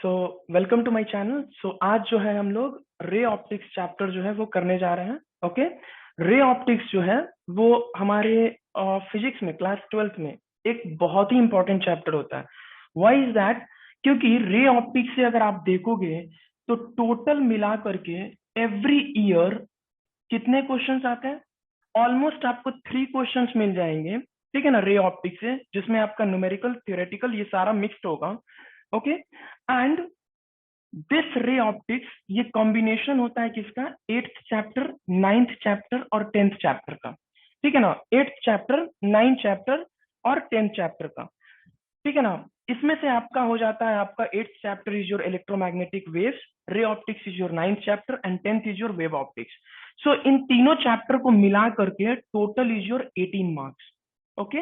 So welcome to my channel. आज जो है हम लोग रे ऑप्टिक्स चैप्टर जो है वो करने जा रहे हैं। ओके, रे ऑप्टिक्स जो है वो हमारे फिजिक्स में क्लास 12th में एक बहुत ही इंपॉर्टेंट चैप्टर होता है। Why is that? क्योंकि रे ऑप्टिक्स से अगर आप देखोगे तो टोटल मिला करके एवरी ईयर कितने क्वेश्चंस आते हैं? ऑलमोस्ट आपको 3 क्वेश्चंस मिल जाएंगे, ठीक है ना, रे ऑप्टिक्स से, जिसमें आपका न्यूमेरिकल थ्योरेटिकल ये सारा मिक्स्ड होगा। Okay, and this ray optics ये कॉम्बिनेशन होता है किसका? 8th चैप्टर, 9th चैप्टर और 10th चैप्टर का, ठीक है ना। 8th चैप्टर, 9th चैप्टर और 10th चैप्टर का, ठीक है ना। इसमें से आपका हो जाता है, आपका 8th chapter is your electromagnetic waves, ray optics is your 9th chapter and 10th is your wave optics. So इन तीनों चैप्टर को मिला करके total is your 18 marks. Okay,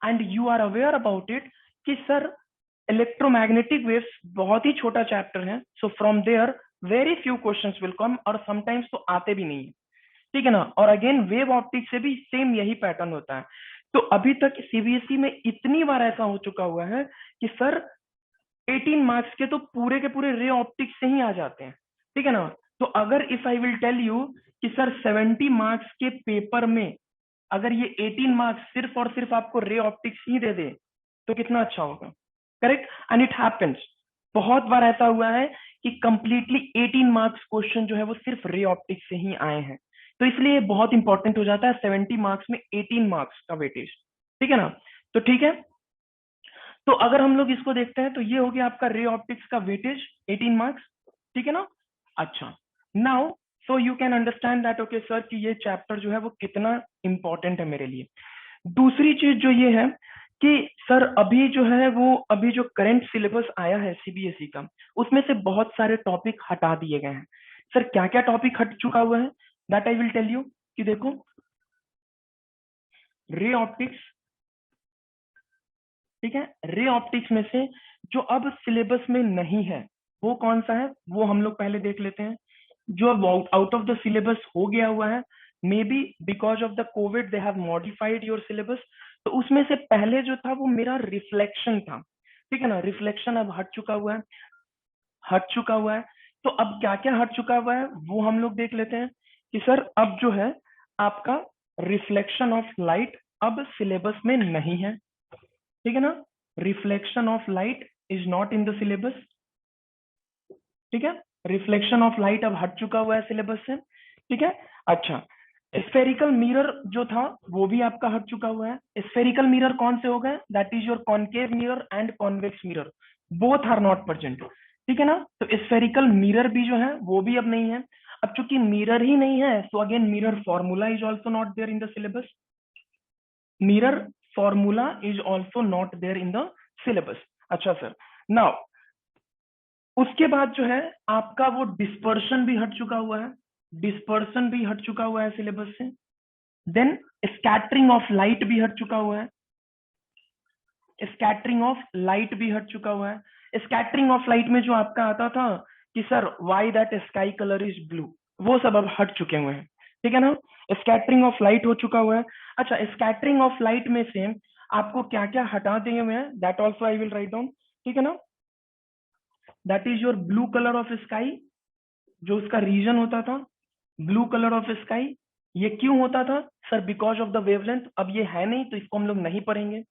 and you are aware about it कि sir electromagnetic waves बहुत ही छोटा chapter है, so from there very few questions will come, और समटाइम्स तो आते भी नहीं है, ठीक है ना। और अगेन वेव ऑप्टिक्स से भी सेम यही पैटर्न होता है। तो अभी तक सीबीएसई में इतनी बार ऐसा हो चुका हुआ है कि सर 18 मार्क्स के तो पूरे के पूरे रे ऑप्टिक्स से ही आ जाते हैं, ठीक है ना। तो अगर if I will tell you कि सर 70 मार्क्स के पेपर में अगर ये 18 मार्क्स सिर्फ और सिर्फ आपको रे ऑप्टिक्स ही दे दे तो कितना अच्छा होगा, करेक्ट। एंड इट हैपेंस, बहुत बार ऐसा हुआ है कि कंप्लीटली 18 मार्क्स क्वेश्चन जो है वो सिर्फ रे ऑप्टिक्स से ही आए हैं। तो इसलिए बहुत इंपॉर्टेंट हो जाता है 70 मार्क्स में 18 मार्क्स का वेटेज, ठीक है ना। तो ठीक है, तो अगर हम लोग इसको देखते हैं तो ये हो गया आपका रे ऑप्टिक्स का वेटेज 18 मार्क्स, ठीक है ना। अच्छा, now so you can understand that okay sir कि ये चैप्टर जो है वो कितना इंपॉर्टेंट है मेरे लिए। दूसरी चीज जो ये है कि सर अभी जो है वो अभी जो करंट सिलेबस आया है सीबीएसई का, उसमें से बहुत सारे टॉपिक हटा दिए गए हैं। सर क्या क्या टॉपिक हट चुका हुआ है, that I will tell you. कि देखो, रे ऑप्टिक्स, ठीक है, रे ऑप्टिक्स में से जो अब सिलेबस में नहीं है वो कौन सा है, वो हम लोग पहले देख लेते हैं। जो अब आउट ऑफ द सिलेबस हो गया हुआ है, may be because of the Covid they have modified your syllabus. तो उसमें से पहले जो था वो मेरा रिफ्लेक्शन था, ठीक है ना। रिफ्लेक्शन अब हट चुका हुआ है, हट चुका हुआ है। तो अब क्या क्या हट चुका हुआ है वो हम लोग देख लेते हैं कि सर अब जो है आपका रिफ्लेक्शन ऑफ लाइट अब सिलेबस में नहीं है, ठीक है ना। Reflection of light is not in the syllabus, ठीक है। रिफ्लेक्शन ऑफ लाइट अब हट चुका हुआ है सिलेबस से, ठीक है। अच्छा, स्फेरिकल मिरर जो था वो भी आपका हट चुका हुआ है। स्फेरिकल मिरर कौन से हो गए? That is your concave mirror and convex mirror, both are not present, ठीक है ना। तो स्फेरिकल मिरर भी जो है वो भी अब नहीं है। अब चूंकि मिरर ही नहीं है तो again mirror formula is also not there in the syllabus, mirror formula is also not there in the syllabus. अच्छा सर, नाउ उसके बाद जो है आपका वो डिस्पर्शन भी हट चुका हुआ है, डिस्पर्शन भी हट चुका हुआ है सिलेबस से। देन स्कैटरिंग ऑफ लाइट भी हट चुका हुआ है, स्कैटरिंग ऑफ लाइट भी हट चुका हुआ है। स्कैटरिंग ऑफ लाइट में जो आपका आता था कि sir why that sky colour is blue, वो सब अब हट चुके हुए हैं, ठीक है ना। स्कैटरिंग ऑफ लाइट हो चुका हुआ है। अच्छा, स्कैटरिंग ऑफ लाइट में से आपको क्या क्या हटा दिए हुए हैं, that also I will write down, ठीक है ना। That is your blue colour of sky, जो उसका रीजन होता था ब्लू कलर ऑफ स्काई। ये क्यों होता था sir? Because of the wavelength. अब ये है नहीं तो इसको हम लोग नहीं पढ़ेंगे।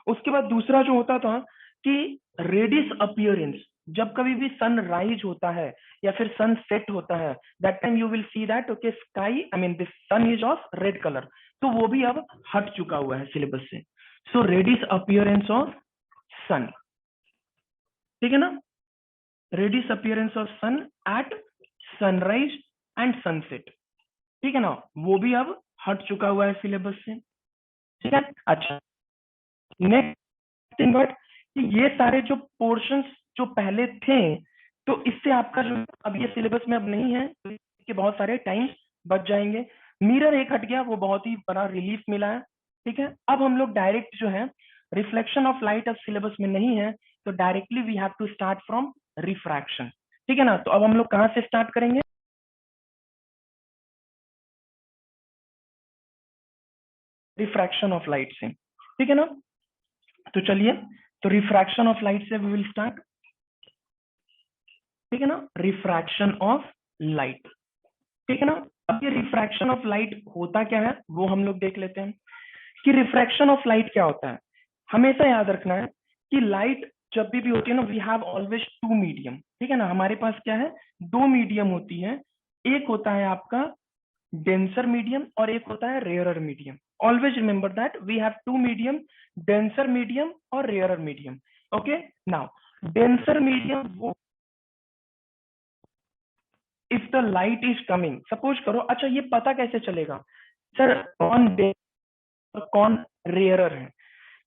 उसके बाद दूसरा जो होता था कि रेडिस अपीयरेंस, जब कभी भी सन राइज होता है या फिर सन सेट होता है, that time you will see that okay sky I mean this sun is of red colour, तो वो भी अब हट चुका हुआ है सिलेबस से। So reddish appearance of sun, ठीक है ना, reddish appearance of sun at sunrise and sunset, ठीक है ना, वो भी अब हट चुका हुआ है सिलेबस से, ठीक है। अच्छा, नेक्स्ट थिंग बट ये सारे जो पोर्शंस जो पहले थे, तो इससे आपका जो अब ये सिलेबस में अब नहीं है, तो इसके बहुत सारे टाइम्स बच जाएंगे। मिरर एक हट गया, वो बहुत ही बड़ा रिलीफ मिला है, ठीक है। अब हम लोग डायरेक्ट जो है रिफ्लेक्शन ऑफ लाइट अब सिलेबस में नहीं है, तो directly we have to start from refraction, ठीक है ना। तो अब हम लोग कहाँ से स्टार्ट करेंगे? रिफ्रैक्शन ऑफ लाइट से, ठीक है ना। तो चलिए, तो रिफ्रैक्शन ऑफ लाइट से वी विल स्टार्ट। ठीक है ना, रिफ्रैक्शन ऑफ लाइट। ठीक है ना। अब ये रिफ्रैक्शन ऑफ लाइट होता क्या है वो हम लोग देख लेते हैं कि रिफ्रैक्शन ऑफ लाइट क्या होता है। हमेशा याद रखना है कि लाइट जब भी होती है ना, we have always two medium. ठीक है ना, हमारे पास क्या है, दो मीडियम होती है। एक होता है आपका डेंसर मीडियम और एक होता है rarer medium. Always remember that we have two medium, denser medium और rarer medium. Okay, now denser medium वो if the light is coming, suppose करो, अच्छा ये पता कैसे चलेगा सर कौन रेयरर है?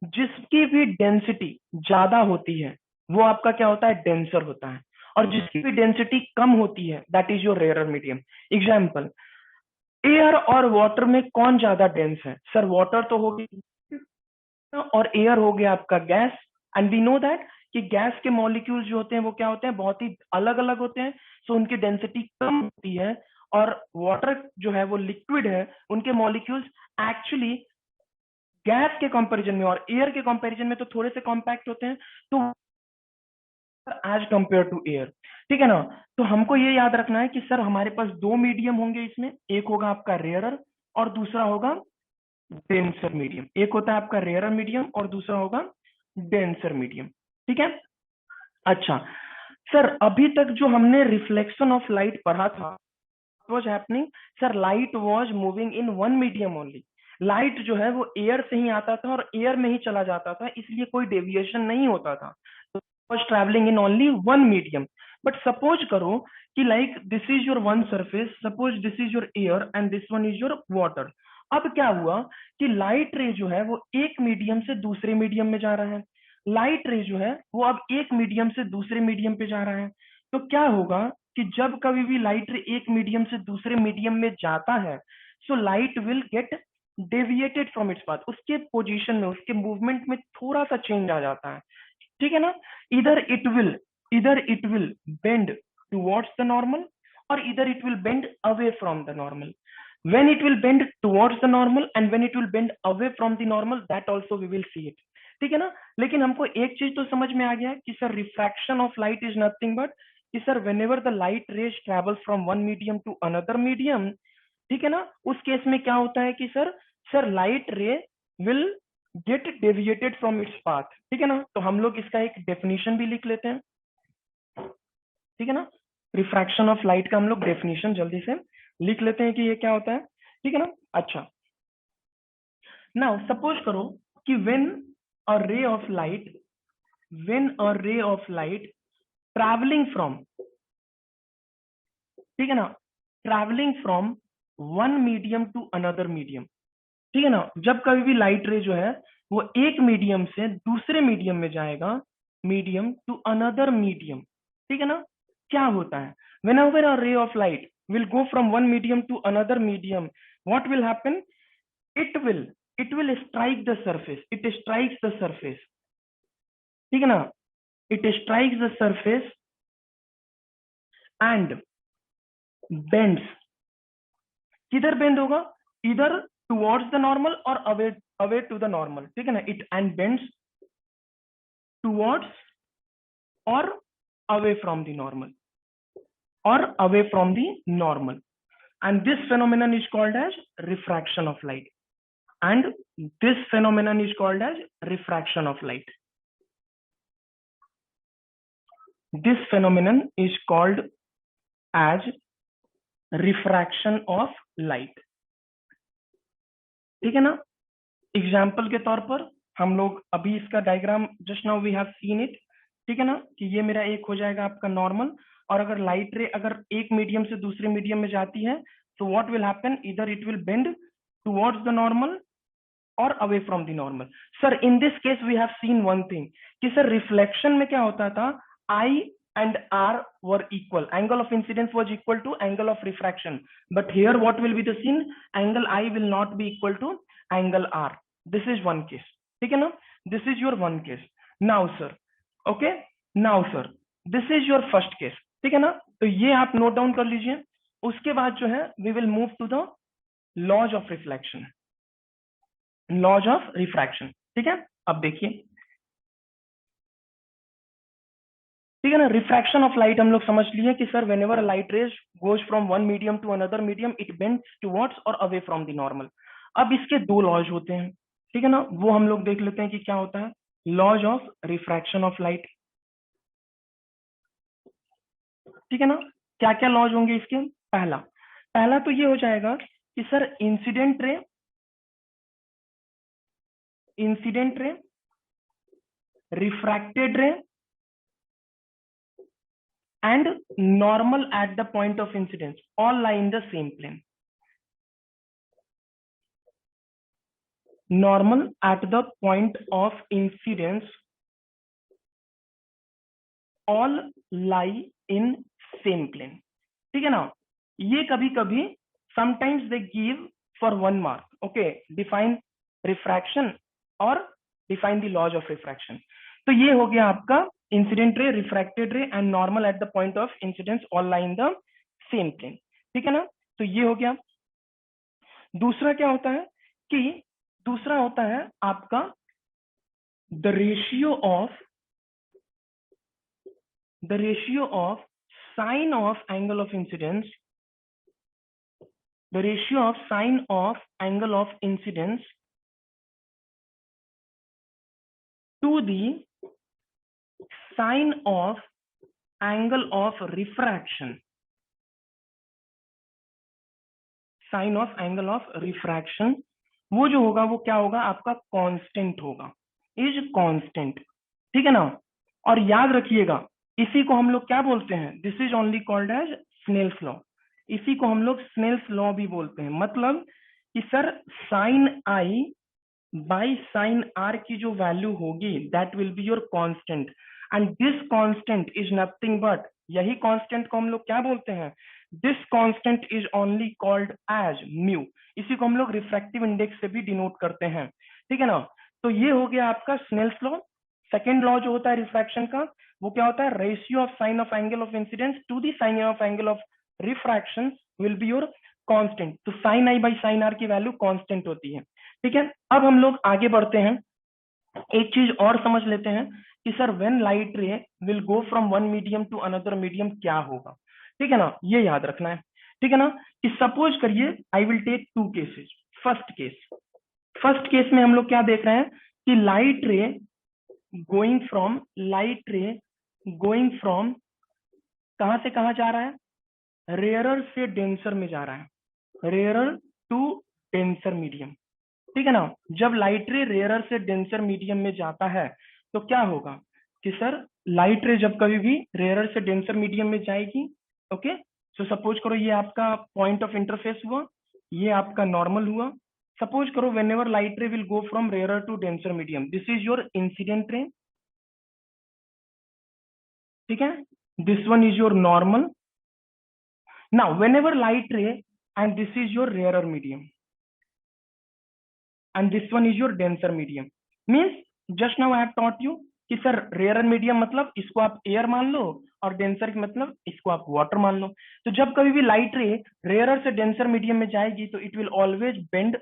जिसकी भी डेंसिटी ज्यादा होती है वो आपका क्या होता है, डेंसर होता है। और जिसकी भी डेंसिटी कम होती है that is your rarer medium. Example, air और वाटर में कौन ज्यादा डेंस है? सर वाटर तो होगी और एयर हो गया आपका gas. And we know that कि गैस के मॉलिक्यूल्स जो होते हैं वो क्या होते हैं, बहुत ही अलग अलग होते हैं। सो उनकी डेंसिटी कम होती है। और वाटर जो है वो लिक्विड है, उनके मॉलिक्यूल्स एक्चुअली गैस के कंपैरिजन में और एयर के कंपैरिजन में तो थोड़े से कॉम्पैक्ट होते हैं, तो एज कंपेयर टू एयर। ठीक है ना। तो हमको ये याद रखना है कि सर हमारे पास दो मीडियम होंगे इसमें, एक होगा आपका रेयरर और दूसरा होगा डेंसर मीडियम। एक होता है आपका रेयरर मीडियम और दूसरा होगा डेंसर मीडियम। ठीक है। अच्छा सर, अभी तक जो हमने रिफ्लेक्शन ऑफ लाइट पढ़ा था was happening, sir light was moving in one medium only. Light जो है वो एयर से ही आता था और एयर में ही चला जाता था, इसलिए कोई डेविएशन नहीं होता था। was traveling in only one medium. But suppose करो कि like this is your one surface, suppose this is your air and this one is your water. अब क्या हुआ कि लाइट रे जो है वो एक मीडियम से दूसरे मीडियम में जा रहा है। लाइट रे जो है वो अब एक मीडियम से दूसरे मीडियम पे जा रहा है। तो क्या होगा कि जब कभी भी लाइट रे एक मीडियम से दूसरे मीडियम में जाता है, so light will gate deviated from its path. उसके पोजीशन में, उसके मूवमेंट में थोड़ा सा चेंज आ जाता है। ठीक है ना। इधर it will bend towards the normal और इधर it will bend away from the normal. when it will bend towards the normal and when it will bend away from the normal, that also we will see it. ठीक है ना। लेकिन हमको एक चीज तो समझ में आ गया कि sir refraction of light is nothing but कि sir whenever the light rays travel from one medium to another medium, ठीक है ना, उस केस में क्या होता है कि sir light ray will gate deviated from its path. ठीक है ना। तो हम लोग इसका एक डेफिनेशन भी लिख लेते हैं। ठीक है ना, रिफ्रैक्शन ऑफ लाइट का हम लोग डेफिनेशन जल्दी से लिख लेते हैं कि ये क्या होता है। ठीक है ना। अच्छा, नाउ सपोज करो कि अ ray of light when a ray of light travelling from, ठीक है ना, travelling from one medium to another medium. ठीक है ना, जब कभी भी लाइट रे जो है वो एक मीडियम से दूसरे मीडियम में जाएगा, मीडियम टू अनदर मीडियम। ठीक है ना। क्या होता है, whenever a ray of light will go from one medium to another medium, what will happen? it will it will strike the surface, it strikes the surface। ठीक है ना, it strikes the surface and bends। किधर bend होगा, इधर towards the normal और away away to the normal. ठीक है ना, इट एंड बेंड्स टुवर्ड्स और away from the normal or away from the normal, and this phenomenon is called as refraction of light, and this phenomenon is called as refraction of light। This phenomenon is called as refraction of light। ठीक है ना। Example के तौर पर हम लोग अभी इसका diagram just now we have seen it. ठीक है ना, कि ये मेरा एक हो जाएगा आपका नॉर्मल, और अगर लाइट रे अगर एक मीडियम से दूसरे मीडियम में जाती है तो व्हाट विल हैपन, इधर it will bend towards the normal और away from the normal. Sir in this case we have seen one thing कि सर रिफ्लेक्शन में क्या होता था, I and R were equal, angle of incidence was equal to angle of refraction. But here what will be the scene, angle I will not be equal to angle R. This is one case. ठीक है ना, this is your one case. Now sir, okay, now sir this is your first case. ठीक है ना, तो ये आप note down कर लीजिए। उसके बाद जो है we will move to the laws of reflection, laws of refraction. ठीक है, अब देखिए ठीक है ना। रिफ्रैक्शन ऑफ लाइट हम लोग समझ लिए कि sir whenever light rays goes from one medium to another medium it bends towards और अवे फ्रॉम द नॉर्मल। अब इसके दो लॉज होते हैं, ठीक है ना, वो हम लोग देख लेते हैं कि क्या होता है। Laws of refraction of light, ठीक है ना। क्या क्या लॉज होंगे इसके। पहला पहला तो ये हो जाएगा कि सर इंसिडेंट रे, रिफ्रैक्टेड रे and normal at the point of incidence all lie in the same plane. Normal at the point of incidence all lie in same plane, ठीक है ना। ये कभी कभी sometimes they give for 1 mark, okay, define refraction और define the laws of refraction। तो ये हो गया आपका incident ray, refracted ray and normal at the point of incidence all lie in the same plane, ठीक है ना। तो ये हो गया। दूसरा क्या होता है कि दूसरा होता है आपका the ratio of sine of angle of incidence, the ratio of sine of angle of incidence to the sine of angle of refraction, sine of angle of refraction वो जो होगा वो क्या होगा आपका कांस्टेंट होगा, इज कांस्टेंट, ठीक है ना। और याद रखिएगा इसी को हम लोग क्या बोलते हैं, this is only called as Snell's law. इसी को हम लोग स्नेल्स लॉ भी बोलते हैं। मतलब कि sir sine I by sine R की जो वैल्यू होगी that will be your constant and this constant is nothing but, यही कांस्टेंट को हम लोग क्या बोलते हैं, this constant is only called as mu. इसी को हम लोग रिफ्रैक्टिव इंडेक्स से भी डिनोट करते हैं, ठीक है ना। तो ये हो गया आपका स्नेल्स लॉ। सेकेंड लॉ जो होता है रिफ्रैक्शन का वो क्या होता है, ratio of sine of angle of incidence to the sine of angle of refraction will be your constant. तो sine I by sine R की वैल्यू कांस्टेंट होती है, ठीक है। अब हम लोग आगे बढ़ते हैं, एक चीज और समझ लेते हैं कि sir when light ray will go from one medium to another medium क्या होगा, ठीक है ना, ये याद रखना है, ठीक है ना। कि सपोज करिए I will take two cases. First case में हम लोग क्या देख रहे हैं कि लाइट रे गोइंग फ्रॉम कहां से कहां जा रहा है, रेयरर से डेंसर में जा रहा है, रेयरर टू डेंसर मीडियम, ठीक है ना। जब लाइट रे रेयरर से डेंसर मीडियम में जाता है तो क्या होगा कि सर लाइट रे जब कभी भी रेयरर से डेंसर मीडियम में जाएगी, ओके, सो सपोज करो ये आपका पॉइंट ऑफ इंटरफेस हुआ, ये आपका नॉर्मल हुआ। सपोज करो whenever light ray will go from rarer to denser medium, this is your incident ray, ठीक है, this one is your normal. Now whenever light ray and this is your rarer medium and this one is your denser medium, means just now I have taught you कि sir rare medium मतलब इसको आप air मान लो और denser मतलब इसको आप water मान लो। तो जब कभी भी लाइट रे रेयर से डेंसर मीडियम में जाएगी तो it will always bend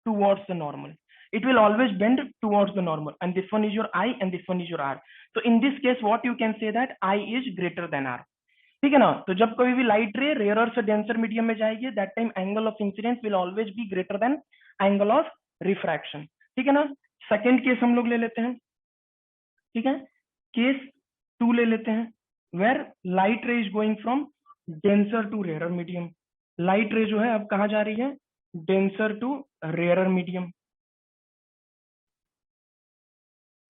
towards the normal, it will always bend towards the normal and this one is your I and this one is your R. So in this case what you can say that I is greater than R, ठीक है ना। तो जब कभी भी light रे rarer से denser medium में जाएगी that time angle of incidence will always be greater than angle of refraction, ठीक है ना। सेकेंड केस हम लोग ले लेते हैं, ठीक है, केस 2 ले लेते हैं, where light ray is going from denser to rarer medium. Light ray जो है अब कहा जा रही है, डेंसर टू रेयरर मीडियम,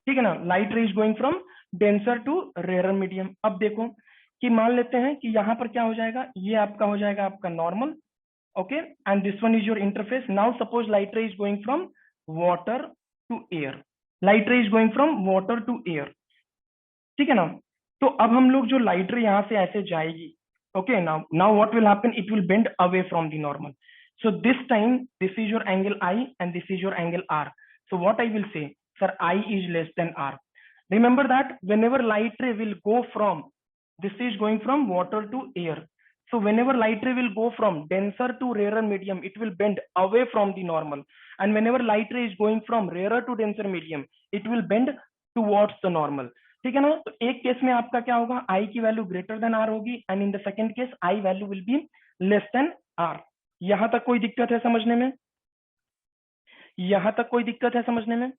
ठीक है ना। Light ray is going from denser to rarer medium. अब देखो कि मान लेते हैं कि यहां पर क्या हो जाएगा, ये आपका हो जाएगा आपका normal, okay, and this one is your interface. Now suppose light ray is going from water to air, light ray is going from water to air, ठीक है ना। तो अब हम लोग जो लाइट रे यहां से ऐसे जाएगी, okay, now what will happen, it will bend away from the normal. So this time this is your angle I and this is your angle R. So what I will say, sir, I is less than R. Remember that whenever light ray will go from, this is going from water to air. So whenever light ray will go from denser to rarer medium, it will bend away from the normal. And whenever light ray is going from rarer to denser medium, it will bend towards the normal. ठीक है ना। तो एक case में आपका क्या होगा, I की वैल्यू ग्रेटर देन आर होगी, and in the second case I value will be less than R. यहां तक कोई दिक्कत है समझने में? यहां तक कोई दिक्कत है समझने में?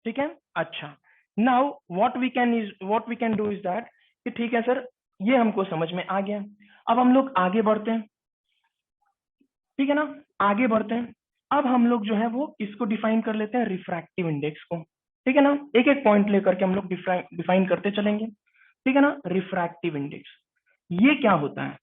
ठीक है, अच्छा। Now what we can do is that, कि ठीक है सर, ये हमको समझ में आ गया। अब हम लोग आगे बढ़ते हैं, ठीक है ना, आगे बढ़ते हैं। अब हम लोग जो है वो इसको डिफाइन कर लेते हैं, रिफ्रैक्टिव इंडेक्स को। ठीक है ना, एक एक पॉइंट लेकर के हम लोग डिफाइन करते चलेंगे। ठीक है ना, रिफ्रैक्टिव इंडेक्स ये क्या होता है?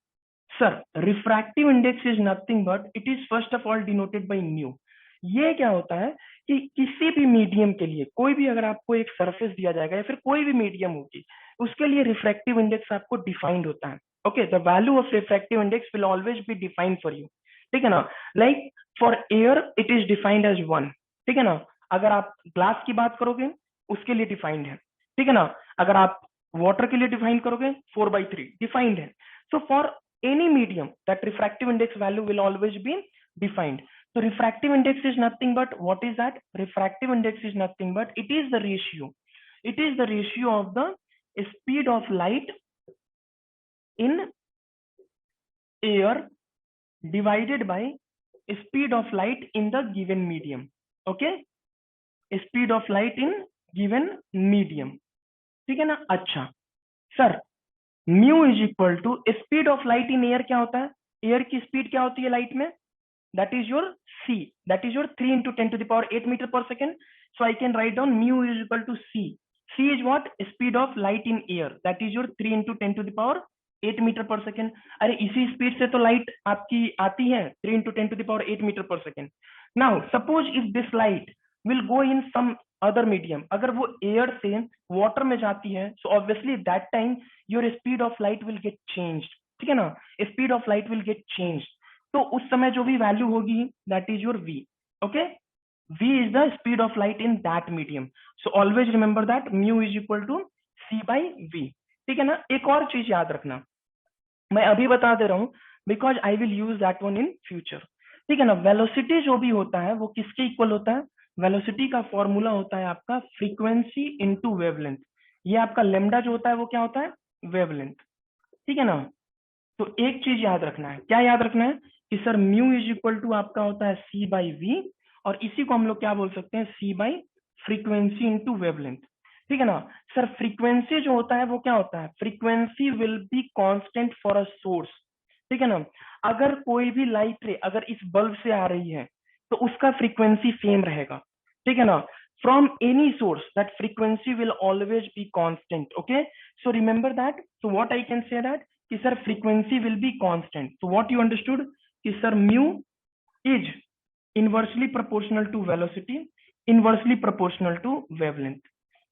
Sir, refractive index is nothing but it is first of all denoted by new. ये क्या होता है कि किसी भी मीडियम के लिए, कोई भी अगर आपको एक सरफेस दिया जाएगा या फिर कोई भी मीडियम होगी, उसके लिए रिफ्रैक्टिव इंडेक्स आपको डिफाइंड होता है। Okay, the value of refractive index will always be defined for you. ठीक है ना, like for air it is defined as 1। ठीक है ना, अगर आप ग्लास की बात करोगे उसके लिए डिफाइंड है। ठीक है ना, अगर आप वाटर के लिए डिफाइन करोगे 4/3 डिफाइंड है। So for any medium that refractive index value will always be defined. So refractive index is nothing but, what is that? Refractive index is nothing but it is the ratio, it is the ratio of the speed of light in air divided by speed of light in the given medium. Okay, speed of light in given medium. ठीक है ना, अच्छा sir, mu is equal to speed of light in air क्या होता है? Air की speed क्या होती है लाइट में? That is your c, that is your 3 into 10 to the power 8 meter per second. So I can write down mu is equal to c. C is what? Speed of light in air, that is your 3 into 10 to the power 8 meter per second. अरे इसी speed से तो light आपकी आती है, 3 into 10 to the power 8 meter per second. Now suppose if this light will go in some other medium, अगर वो air से वाटर में जाती है, so obviously that time your speed of light will get changed. ठीक है ना, speed of light will get change. तो उस समय जो भी वैल्यू होगी that is your v। Okay, v is the speed of light in that medium. So always remember that mu is equal to c by v। ठीक है ना, एक और चीज याद रखना, मैं अभी बता दे रहा हूं because I will use that one in future. ठीक है ना, वेलोसिटी जो भी होता है वो किसके इक्वल होता है? वेलोसिटी का फॉर्मूला होता है आपका फ्रीक्वेंसी इंटू वेवलेंथ। ये आपका लेमडा जो होता है वो क्या होता है? वेवलेंथ। ठीक है ना, तो एक चीज याद रखना है, क्या याद रखना है कि sir mu is equal to आपका होता है c बाई वी, और इसी को हम लोग क्या बोल सकते हैं? c by frequency into wavelength. ठीक है ना सर, फ्रीक्वेंसी जो होता है वो क्या होता है? Frequency will be constant for a source. ठीक है ना, अगर कोई भी लाइट रे अगर इस बल्ब से आ रही है तो उसका फ्रीक्वेंसी सेम रहेगा। ठीक है ना, from any source that frequency will always be constant. Okay, so remember that. So what I can say that कि sir frequency will be constant. So what you understood कि sir mu is inversely proportional to velocity, inversely proportional to wavelength.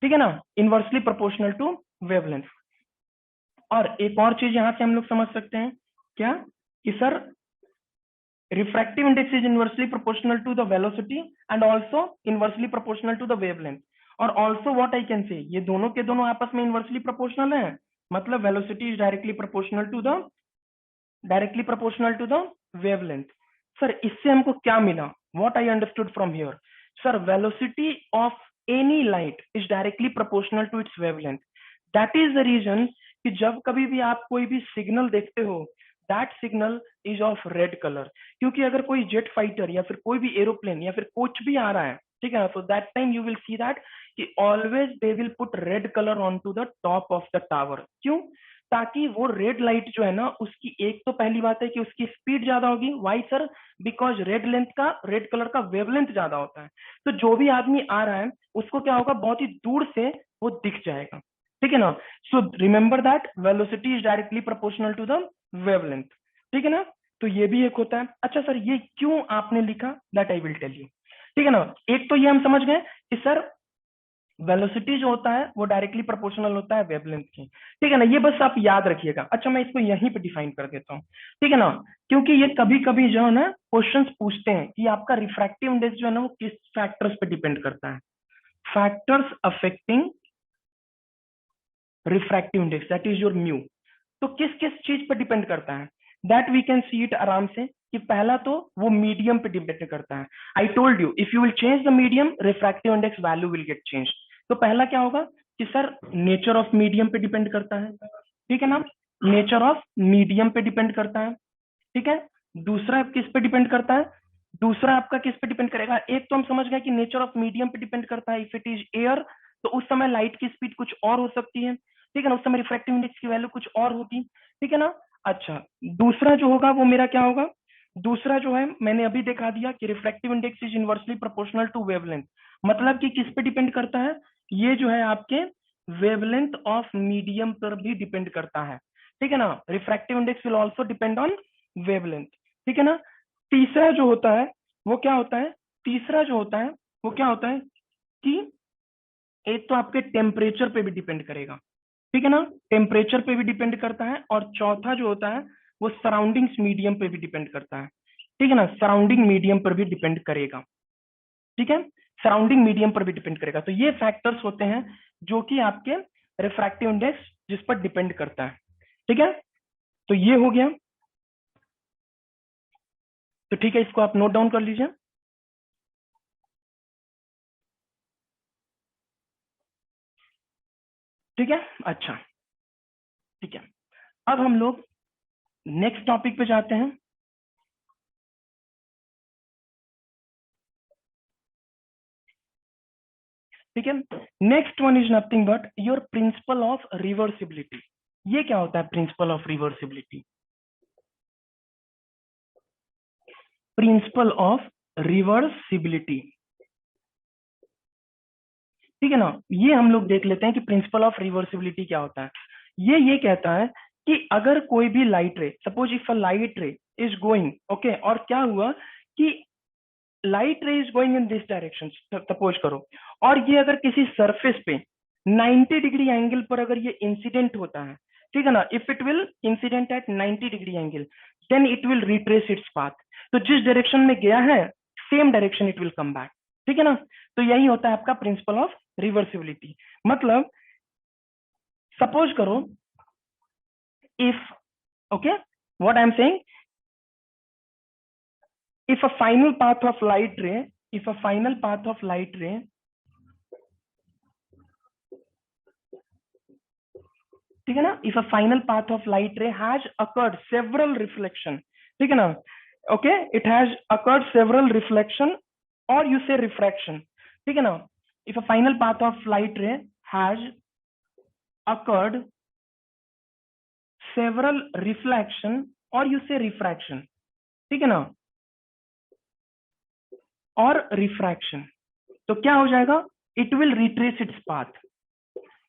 ठीक है ना, inversely proportional to wavelength. और एक और चीज यहां से हम लोग समझ सकते हैं क्या, कि sir refractive index is inversely proportional to the velocity and also inversely proportional to the wavelength. और also what I can say, ये दोनों के दोनों आपस में inversely proportional है, मतलब velocity is directly proportional to the wavelength. Sir इससे हमको क्या मिला? What I understood from here, sir, velocity of any light is directly proportional to its wavelength. That is the reason कि जब कभी भी आप कोई भी सिग्नल देखते हो, that signal is of red colour. क्योंकि अगर कोई जेट फाइटर या फिर कोई भी एरोप्लेन या फिर कुछ भी आ रहा है, ठीक है ना, so that time you will see that कि always they will put red colour on to the top of the tower. क्यों? ताकि वो रेड लाइट जो है ना, उसकी एक तो पहली बात है कि उसकी स्पीड ज्यादा होगी। Why sir? Because red colour का वेवलेंथ ज्यादा होता है। तो जो भी आदमी आ रहा है उसको क्या होगा, बहुत ही दूर से वो दिख जाएगा। ठीक है ना, so remember that velocity is directly proportional to the wavelength. ठीक है ना, तो ये भी एक होता है। अच्छा सर, ये क्यों आपने लिखा, that I will tell you. ठीक है ना, एक तो ये हम समझ गए कि सर वेलोसिटी जो होता है वो डायरेक्टली प्रोपोर्शनल होता है वेवलेंथ की। ठीक है ना, ये बस आप याद रखिएगा। अच्छा, मैं इसको यहीं पे डिफाइन कर देता हूँ। ठीक है ना, क्योंकि ये कभी कभी जो है ना क्वेश्चंस पूछते हैं कि आपका रिफ्रैक्टिव इंडेक्स जो है ना वो किस फैक्टर्स पे डिपेंड करता है। Factors affecting refractive index, that is your mu. तो किस किस चीज पर डिपेंड करता है, that we can see it आराम से, कि पहला तो वो मीडियम पे डिपेंड करता है। I told you if you will change the medium, refractive index value will get change. तो पहला क्या होगा कि सर नेचर ऑफ मीडियम पे डिपेंड करता है, ठीक है ना, नेचर ऑफ मीडियम पे डिपेंड करता है, ठीक है। दूसरा किस पे डिपेंड करता है, दूसरा आपका किस पे डिपेंड करेगा, एक तो हम समझ गए कि नेचर ऑफ मीडियम पे डिपेंड करता है, इफ इट इज एयर तो उस समय लाइट की स्पीड कुछ और हो सकती है, ठीक है ना, उस समय रिफ्रैक्टिव इंडेक्स की वैल्यू कुछ और होती, ठीक है ना। अच्छा, दूसरा जो होगा वो मेरा क्या होगा, दूसरा जो है मैंने अभी दिखा दिया कि refractive index is inversely proportional to wavelength, मतलब कि किस पे डिपेंड करता है, ये जो है आपके वेवलेंथ ऑफ मीडियम पर भी डिपेंड करता है, ठीक है ना, refractive index will also depend on wavelength, ठीक है ना। तीसरा जो होता है वो क्या होता है, तीसरा जो होता है वो क्या होता है कि एक तो आपके टेम्परेचर पे भी डिपेंड करेगा, ठीक है ना, टेम्परेचर पे भी डिपेंड करता है, और चौथा जो होता है वो सराउंडिंग्स मीडियम पे भी डिपेंड करता है, ठीक है ना, सराउंडिंग मीडियम पर भी डिपेंड करेगा, ठीक है, सराउंडिंग मीडियम पर भी डिपेंड करेगा। तो ये फैक्टर्स होते हैं जो कि आपके रिफ्रैक्टिव इंडेक्स जिस पर डिपेंड करता है, ठीक है। तो ये हो गया, तो ठीक है, इसको आप नोट डाउन कर लीजिए, ठीक है। अच्छा, ठीक है, अब हम लोग नेक्स्ट टॉपिक पे जाते हैं, ठीक है। Next one is nothing but your principal of reversibility. ये क्या होता है principal of reversibility, principal of reversibility, ठीक है ना, ये हम लोग देख लेते हैं कि प्रिंसिपल ऑफ रिवर्सिबिलिटी क्या होता है। ये कहता है कि अगर कोई भी लाइट रे, suppose if a light ray is going, okay, और क्या हुआ कि light ray is going in this direction, suppose करो, और ये अगर किसी सरफेस पे 90 डिग्री एंगल पर अगर ये इंसिडेंट होता है, ठीक है ना, if it will incident at 90 degree angle, then it will retrace its path, तो जिस डायरेक्शन में गया है same direction it will come back, ठीक है ना। तो यही होता है आपका प्रिंसिपल ऑफ रिवर्सिबिलिटी। मतलब सपोज करो if, okay, what I am saying, if a final path of light ray, if a final path of light ray, ठीक है ना, if a final path of light ray has occurred several reflection, ठीक है ना, okay, it has occurred several reflection or you say refraction, ठीक है ना, if a final path of light ray has occurred several reflection or you say refraction, ठीक है ना, और रिफ्रैक्शन, तो क्या हो जाएगा, it will retrace its path,